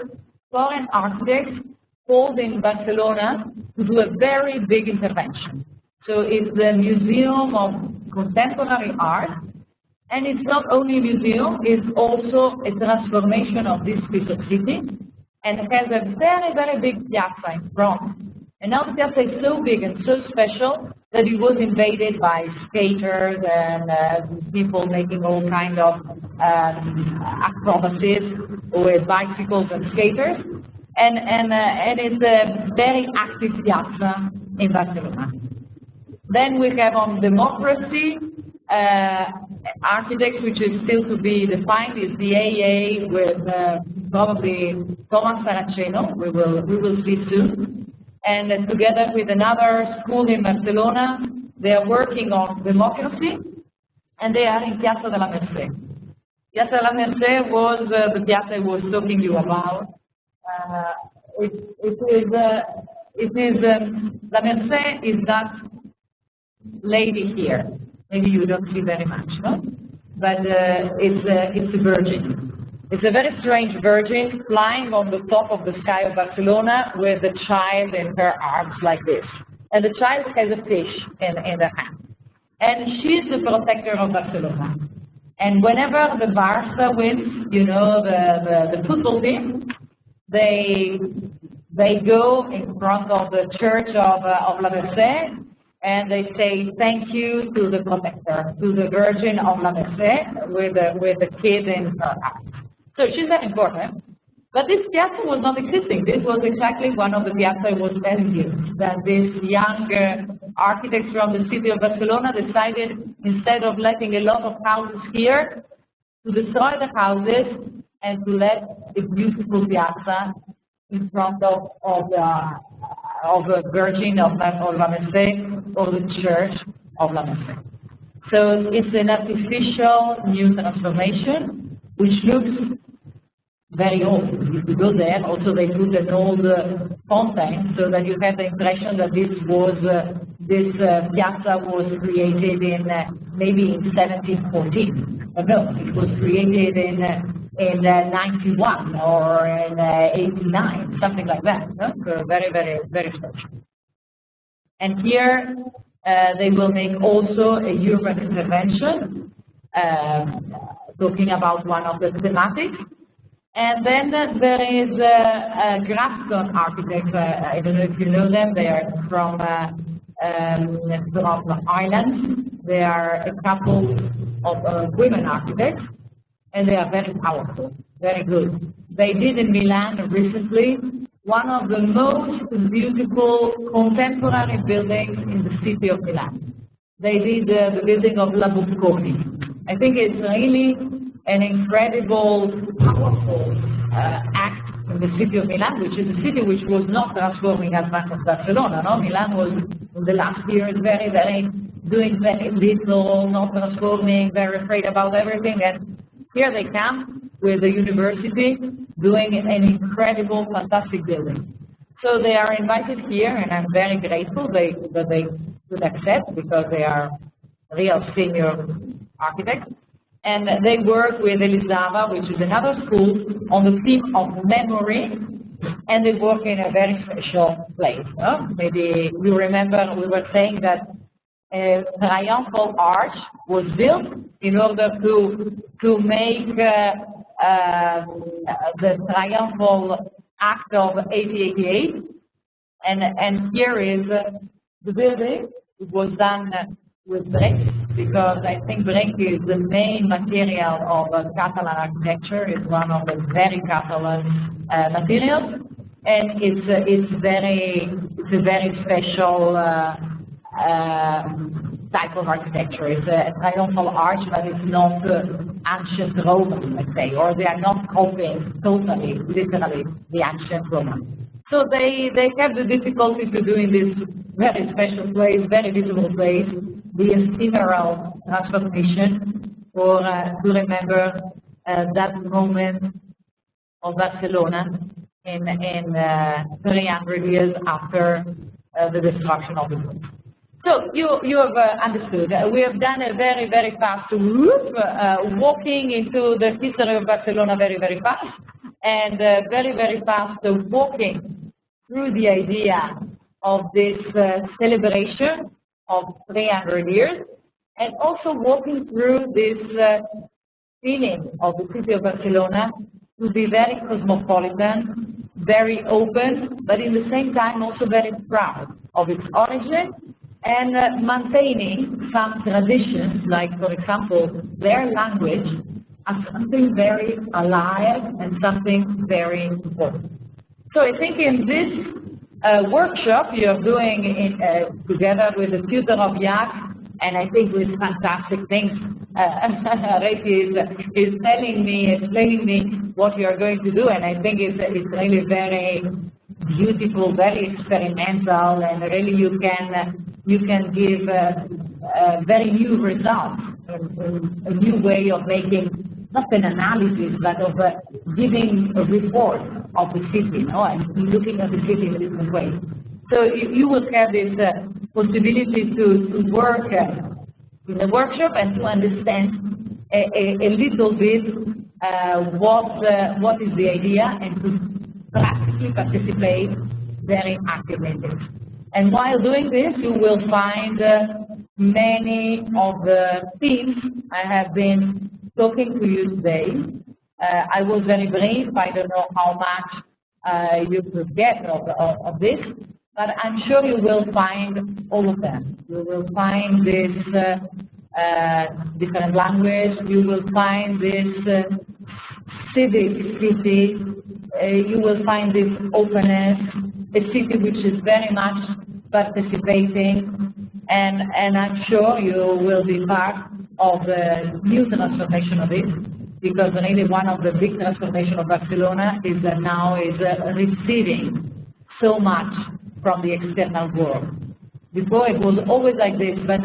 foreign architects called in Barcelona to do a very big intervention. So it's the Museum of Contemporary Art, and it's not only a museum, it's also a transformation of this piece of city, and it has a very, very big piazza in front. And now the piazza is so big and so special that it was invaded by skaters and people making all kind of acrobacies with bicycles and skaters, and it's a very active piazza in Barcelona. Then we have on democracy, architects, which is still to be defined, is the AA with probably Thomas Saraceno. We will see soon. And together with another school in Barcelona, they are working on democracy, and they are in Piazza de la Merced. Piazza de la Merced was the piazza I was talking to you about. La Merced is that lady here. Maybe you don't see very much, no? But it's a virgin. It's a very strange virgin flying on the top of the sky of Barcelona with the child in her arms like this. And the child has a fish in her hand. And she's the protector of Barcelona. And whenever the Barca wins, you know, the football team, they go in front of the church of La Merced, and they say thank you to the protector, to the Virgin of La Merced with the kid in her arms. So she's very important. But this piazza was not existing. This was exactly one of the piazza I was telling you, that this young architects from the city of Barcelona decided, instead of letting a lot of houses here, to destroy the houses and to let a beautiful piazza in front of the Virgin of La Merced, or the Church of La Merced. So it's an artificial new transformation, which looks very old. If you go there, also they put an old fountain so that you have the impression that this piazza was created in maybe in 1714. But no, it was created in 91 or in 89, something like that. No? So very, very, very special. And here they will make also a urban intervention, talking about one of the thematics. And then there is Grafton architects. I don't know if you know them. They are from Ireland. They are a couple of women architects, and they are very powerful, very good. They did in Milan recently one of the most beautiful contemporary buildings in the city of Milan. They did the building of La Bocconi. I think it's really an incredible, powerful act in the city of Milan, which is a city which was not transforming as much as Barcelona. No? Milan was, in the last years, doing very little, not transforming, very afraid about everything. And here they come with the university doing an incredible, fantastic building. So they are invited here, and I'm very grateful that they could accept, because they are real senior architects. And they work with Elisava, which is another school, on the theme of memory, and they work in a very special place. No? Maybe you remember we were saying that a triumphal arch was built in order to make the triumphal act of 1888, and here is the building. It was done with brick, because I think brick is the main material of Catalan architecture. It's one of the very Catalan materials, and it's a very special type of architecture. It's a triumphal arch, but it's not ancient Roman, let's say, or they are not copying totally, literally, the ancient Roman. So they have the difficulty to do in this very special place, very visible place, the ephemeral transformation, or to remember that moment of Barcelona in 300 years after the destruction of the world. So you have understood. We have done a very, very fast route, walking into the history of Barcelona very, very fast, and very, very fast walking through the idea of this celebration of 300 years, and also walking through this feeling of the city of Barcelona to be very cosmopolitan, very open, but in the same time also very proud of its origin, and maintaining some traditions, like, for example, their language, as something very alive and something very important. So I think in this workshop you're doing together with the tutor of Jaak, and I think with fantastic things. Reti is telling me, explaining me what you are going to do, and I think it's really very beautiful, very experimental, and really you can give very new results, a new way of making not an analysis, but of giving a report of the city, and looking at the city in a different way. So you will have this possibility to work in the workshop and to understand a little bit what is the idea, and to practically participate very actively in this. And while doing this, you will find many of the themes I have been talking to you today. I was very brief. I don't know how much you could get of this, but I'm sure you will find all of them. You will find this different language. You will find this civic city. You will find this openness, a city which is very much participating, and I'm sure you will be part of the new transformation of it, because really one of the big transformations of Barcelona is that now is receiving so much from the external world. Before it was always like this, but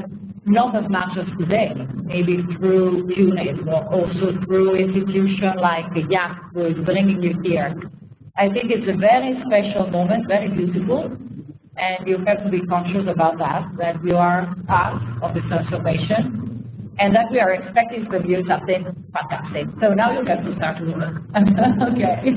not as much as today. maybe through units, or also through institutions like YAP, who is bringing you here. I think it's a very special moment, very beautiful, and you have to be conscious about that you are part of the transformation, and that we are expecting from you something fantastic. So now you have to start to work. Okay.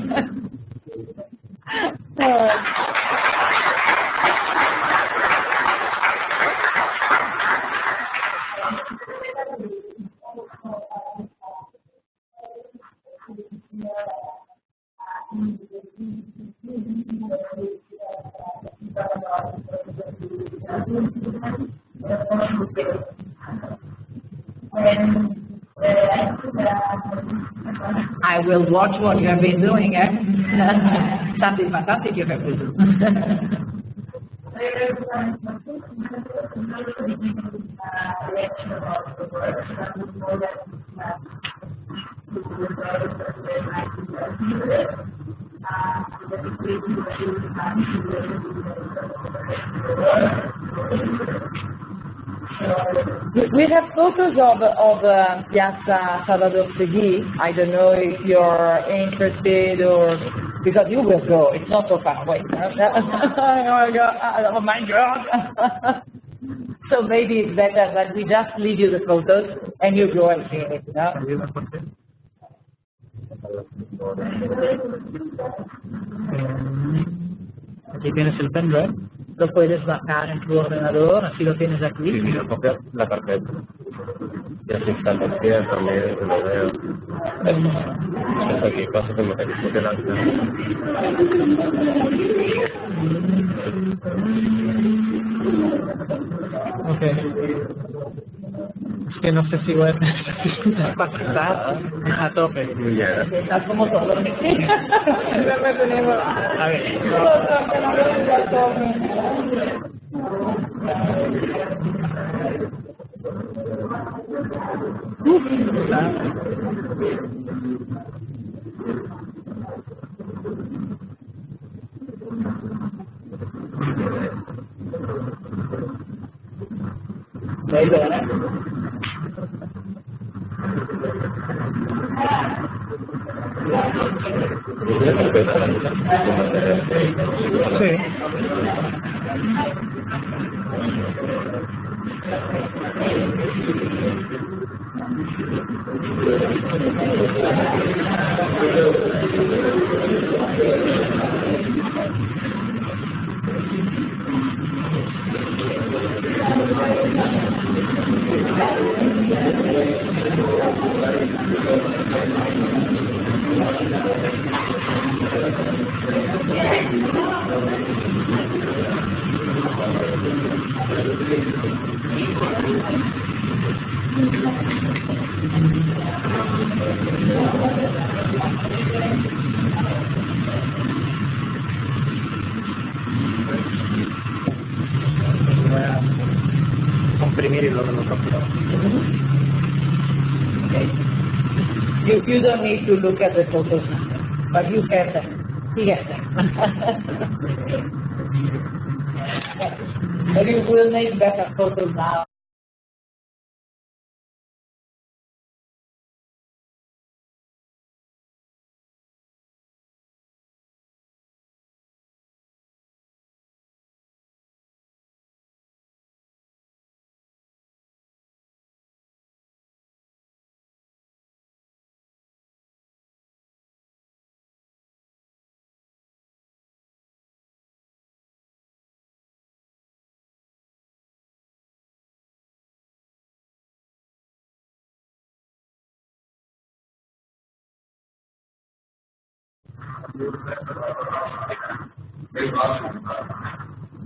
I will watch what you have been doing, eh? Something fantastic you have to do. We have photos of Piazza Salvador Seguí. I don't know if you're interested, or because you will go. It's not so far away. Oh my God! So maybe it's better that we just leave you the photos and you go and see it. No? Aquí tienes el pendrive, lo puedes bajar en tu ordenador, así lo tienes aquí. Sí, mira, copias la carpeta. Ya se instala el pie, también lo veo. Es aquí, paso que me tengo que lanzar. Ok. Es que no sé si voy a pasar a tope. Muy bien. Estás como todos. A ver. Very bene. Sí. Comprimir y luego lo capturamos. Okay. You don't need to look at the photos now, but you have them. He has them. But you will make better photos now.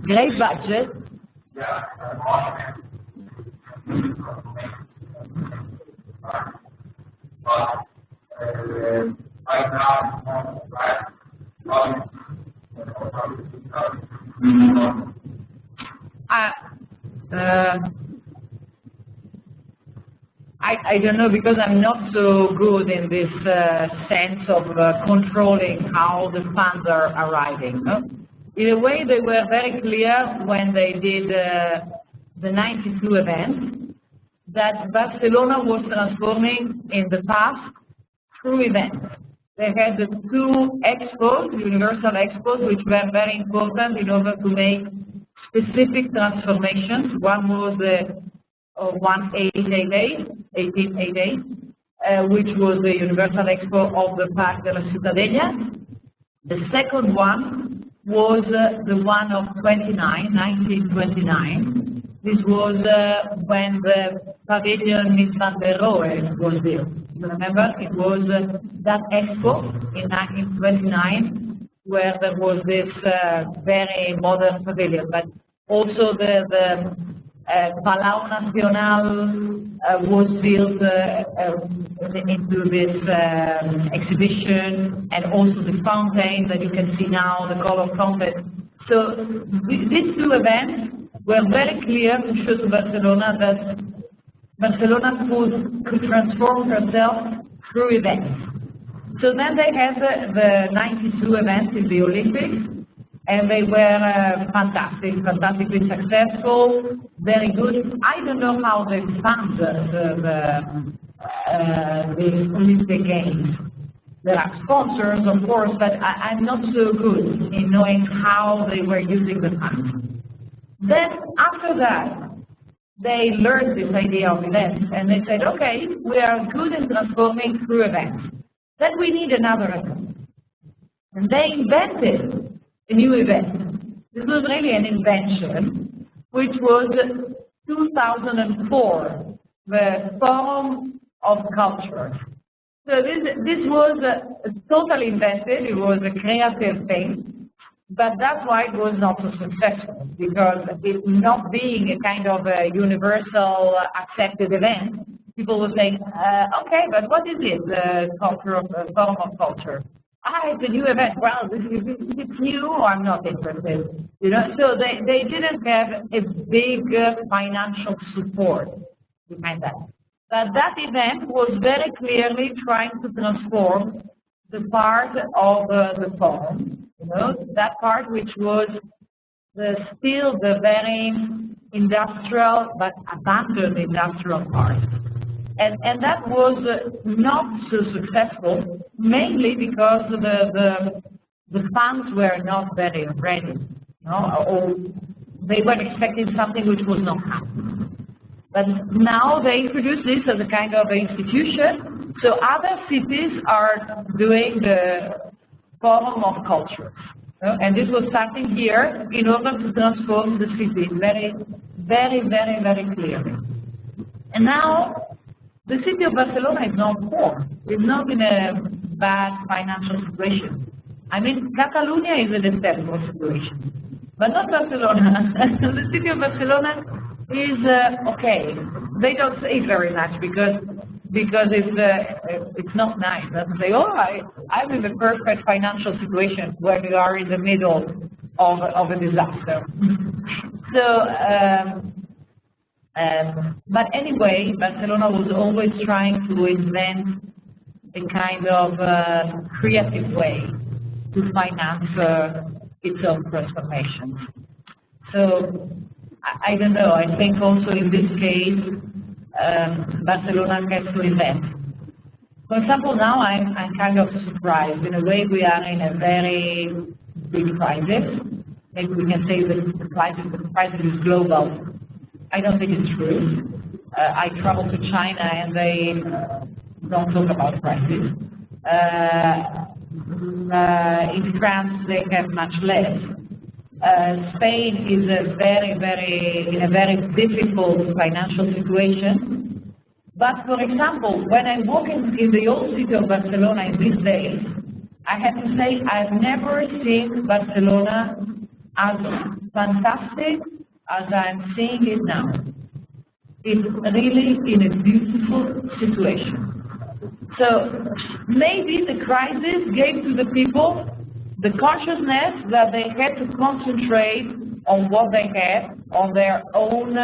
Great budget. I don't know, because I'm not so good in this sense of controlling how the funds are arriving. No? In a way, they were very clear when they did the 92 event, that Barcelona was transforming in the past through events. They had the two expos, universal expos, which were very important in order to make specific transformations. One was the 1888, which was the universal expo of the Parc de la Ciutadella. The second one was the one of 1929. This was when the pavilion in Van der Rohe was built. You remember? It was that expo in 1929 where there was this very modern pavilion, but also the Palau Nacional was built into this exhibition, and also the fountain that you can see now, the color fountain. So these two events were very clear to show to Barcelona that Barcelona could transform herself through events. So then they had the 92 events in the Olympics, and they were fantastically successful, very good. I don't know how they fund the Olympic Games. There are sponsors, of course, but I'm not so good in knowing how they were using the funds. Then, after that, they learned this idea of events, and they said, okay, we are good in transforming through events. Then we need another event. And they invented a new event. This was really an invention, which was 2004, the Forum of Culture. So this was totally invented. It was a creative thing. But that's why it was not so successful, because it not being a kind of a universal accepted event, people were saying, okay, but what is it, the Forum of Culture? It's a new event. Well, is it new, or I'm not interested? You know, so they didn't have a big financial support behind that. But that event was very clearly trying to transform the part of the forum. You know, that part which was still the very industrial but abandoned industrial part. And that was not so successful, mainly because the funds were not very ready. You know, or they were expecting something which was not happening. But now they introduced this as a kind of institution, so other cities are doing the Forum of Culture. And this was starting here in order to transform the city very, very, very, very clearly. And now the city of Barcelona is not poor. It's not in a bad financial situation. I mean, Catalonia is in a terrible situation, but not Barcelona. The city of Barcelona is okay. They don't say very much because it's not nice. They say, oh, I'm in the perfect financial situation when you are in the middle of a disaster. So, but anyway, Barcelona was always trying to invent a kind of creative way to finance its own transformation. So, I don't know, I think also in this case, Barcelona has to invent. For example, now I'm kind of surprised. In a way, we are in a very big crisis. Maybe we can say that the crisis is global. I don't think it's true. I travel to China and they don't talk about crisis. In France, they have much less. Spain is in a very difficult financial situation. But for example, when I walk in the old city of Barcelona in these days, I have to say I've never seen Barcelona as fantastic as I'm seeing it now. It's really in a beautiful situation. So maybe the crisis gave to the people the consciousness that they had to concentrate on what they had, on their own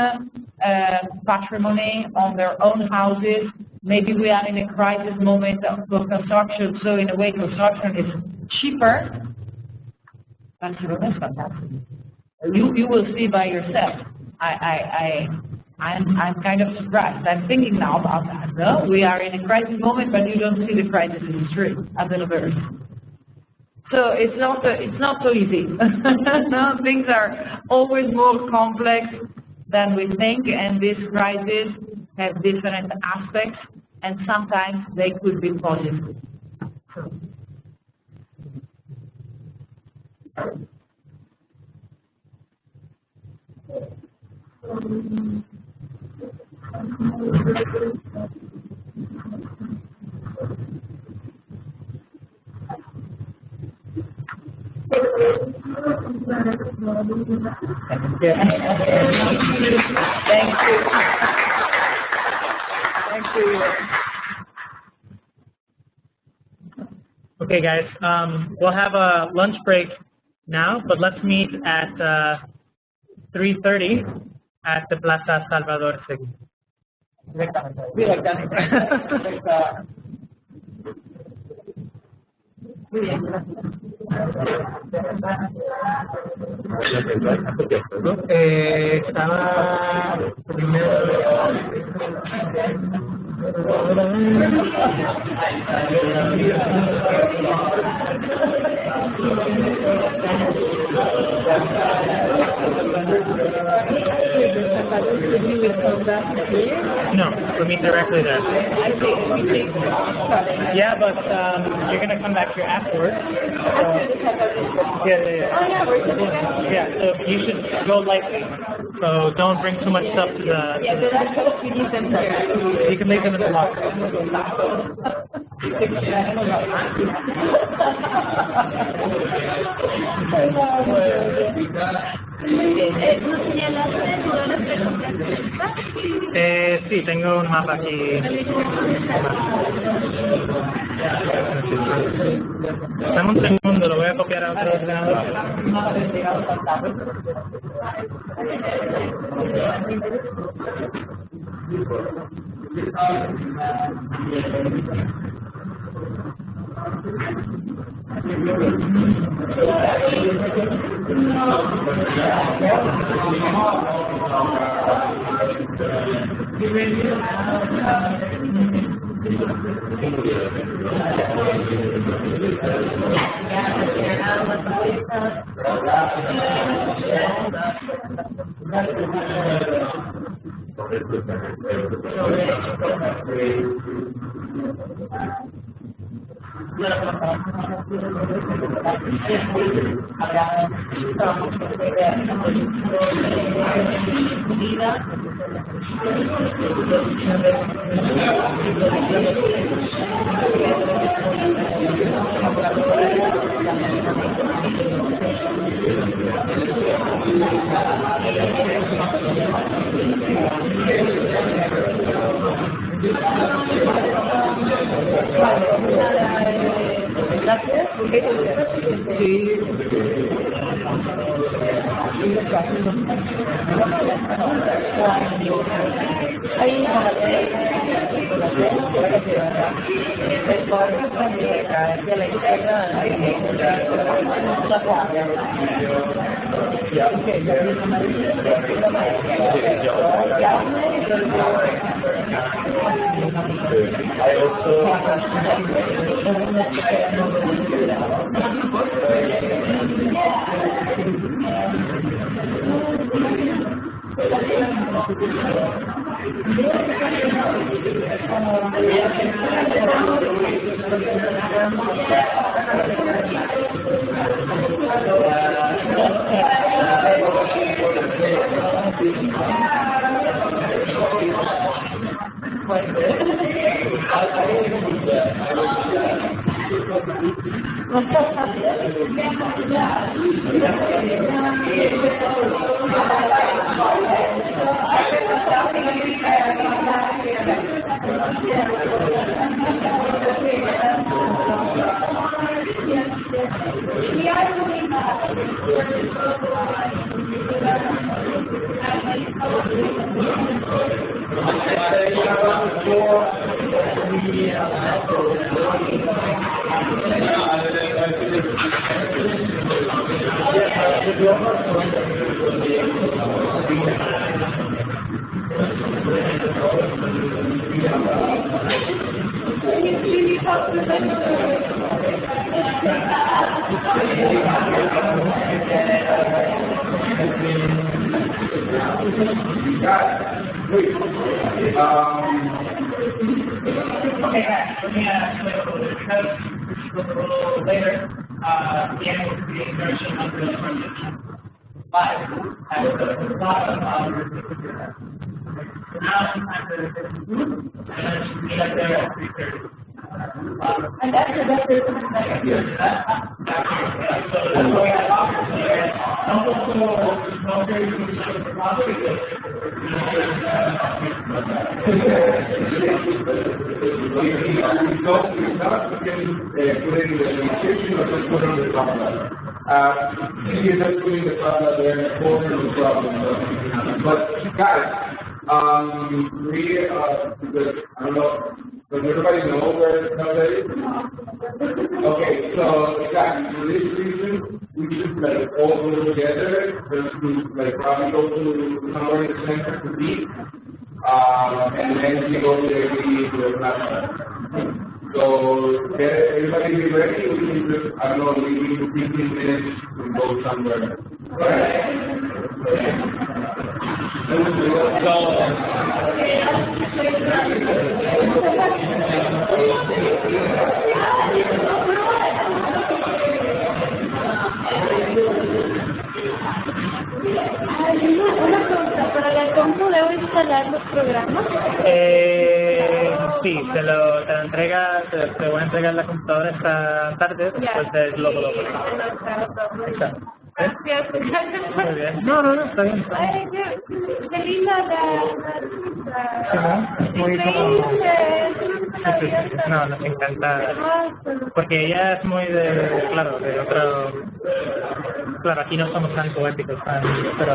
patrimony, on their own houses. Maybe we are in a crisis moment for construction, so in a way construction is cheaper. Barcelona is fantastic. You will see by yourself. I'm kind of surprised. I'm thinking now about that. No? We are in a crisis moment, but you don't see the crisis in the street as an bird. So it's not so easy. No, things are always more complex than we think, and these crises have different aspects, and sometimes they could be positive. Yeah. Thank you. Thank you. Okay, guys, we'll have a lunch break now, but let's meet at 3:30 at the Plaça Salvador, Seguí. Estaba primero. No, we meet directly there. Yeah, but you're gonna come back here afterwards. Yeah, so you should go lightly. So don't bring too much stuff to the. Yeah, but actually we need them separate. You can leave them in the locker. Sí, tengo un mapa aquí. Dame un segundo, lo voy a copiar a otro ordenador. Later, the animal creating version of the live at the bottom of now it's time to meet up there at 3:30. And after that, there's something that but guys, because I don't know, does everybody know where Nova is? Okay, so exactly for this reason, we should like all go together, just to like probably go to somewhere in the center to eat, and then we go to the plaza. So everybody be ready. We can just, I don't know, maybe 15 minutes to go somewhere. Una pregunta, ¿para la compu debo instalar los programas? Sí, te lo entrega, te voy a entregar la computadora esta tarde, después del logo. Exacto. Gracias, gracias. Muy bien. No, está bien. Ay, qué linda Muy increíble. No, nos encanta. Porque ella es muy de otro. Claro, aquí no somos tan poéticos, pero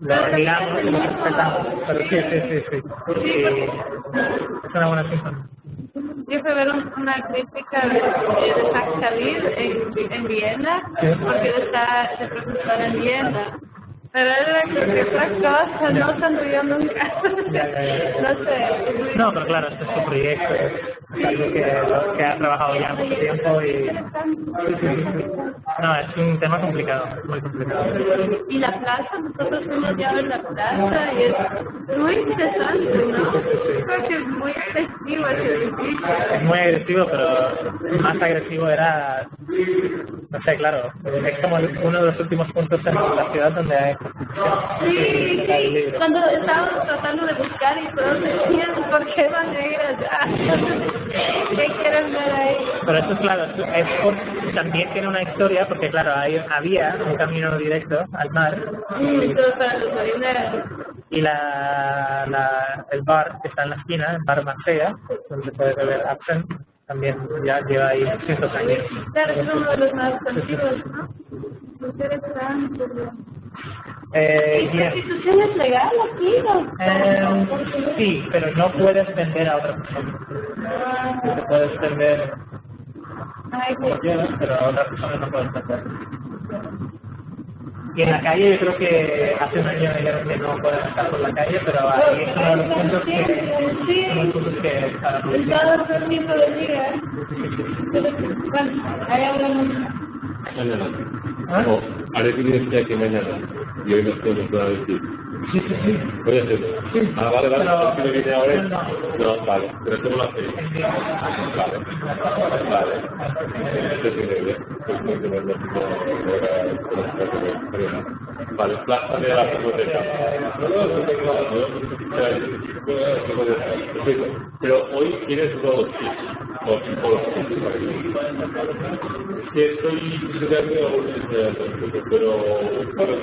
le digamos, lo respetamos. Pero sí. Es una buena sinfonía. Yo fui a ver una crítica de Tagliabue en Viena, porque él está de profesor en Viena. Pero era que otra cosa, no sonrió nunca. No sé. No, pero claro, este es su proyecto, es algo que ha trabajado ya mucho tiempo y... No, es un tema complicado, muy complicado. Y la plaza, nosotros fuimos ya a ver la plaza y es muy interesante, ¿no? Creo que es muy agresivo ese edificio. Es muy agresivo, pero más agresivo era... No sé, claro, es como uno de los últimos puntos en la ciudad donde hay prostitución. Sí, cuando estábamos tratando de buscar y todos decían, ¿por qué van a ir allá? ¿Qué quieren ver ahí? Pero eso es claro, también tiene una historia, porque claro, había un camino directo al mar. Todo para los marineros. Y el bar que está en la esquina, el bar Marsella, donde se puede beber absent, también ya lleva ahí cientos años. Claro, es uno de los más antiguos, ¿no? Interesante. ¿Prostitución es legal aquí? Sí, pero no puedes vender a otra persona. No te puedes vender como quieras, pero a otra persona no puedes vender. Y en la calle yo creo que hace un año dijeron que no pueden estar por la calle, pero ahí es uno de los puntos que para todo permiso de día. Bueno, ahí hablamos. Mañana. Haré que vienes aquí mañana. Y hoy nos podemos dar el tip. Sí. Voy a hacerlo. Sí. Vale. Pero, ¿Si me viene ahora? No. Vale. Pero ¿cómo lo hacéis? Vale. Esto es increíble. Vale. Plaza de la biblioteca. Pero hoy tienes dos tips. Que estoy estudiando pero claro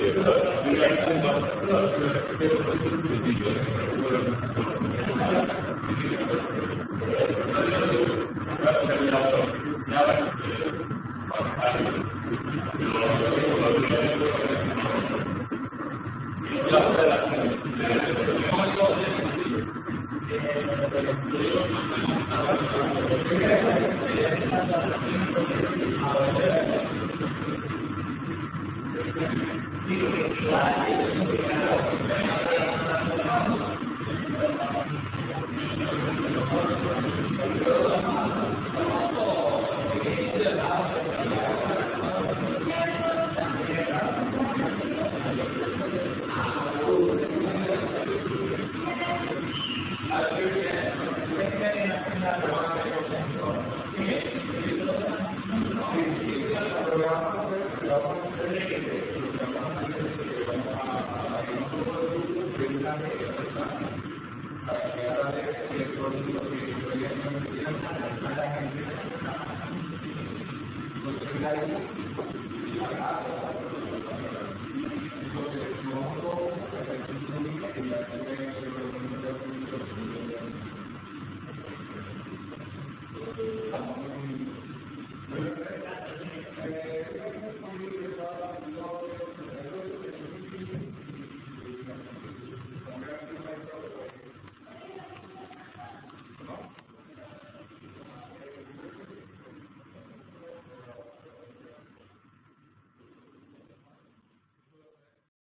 que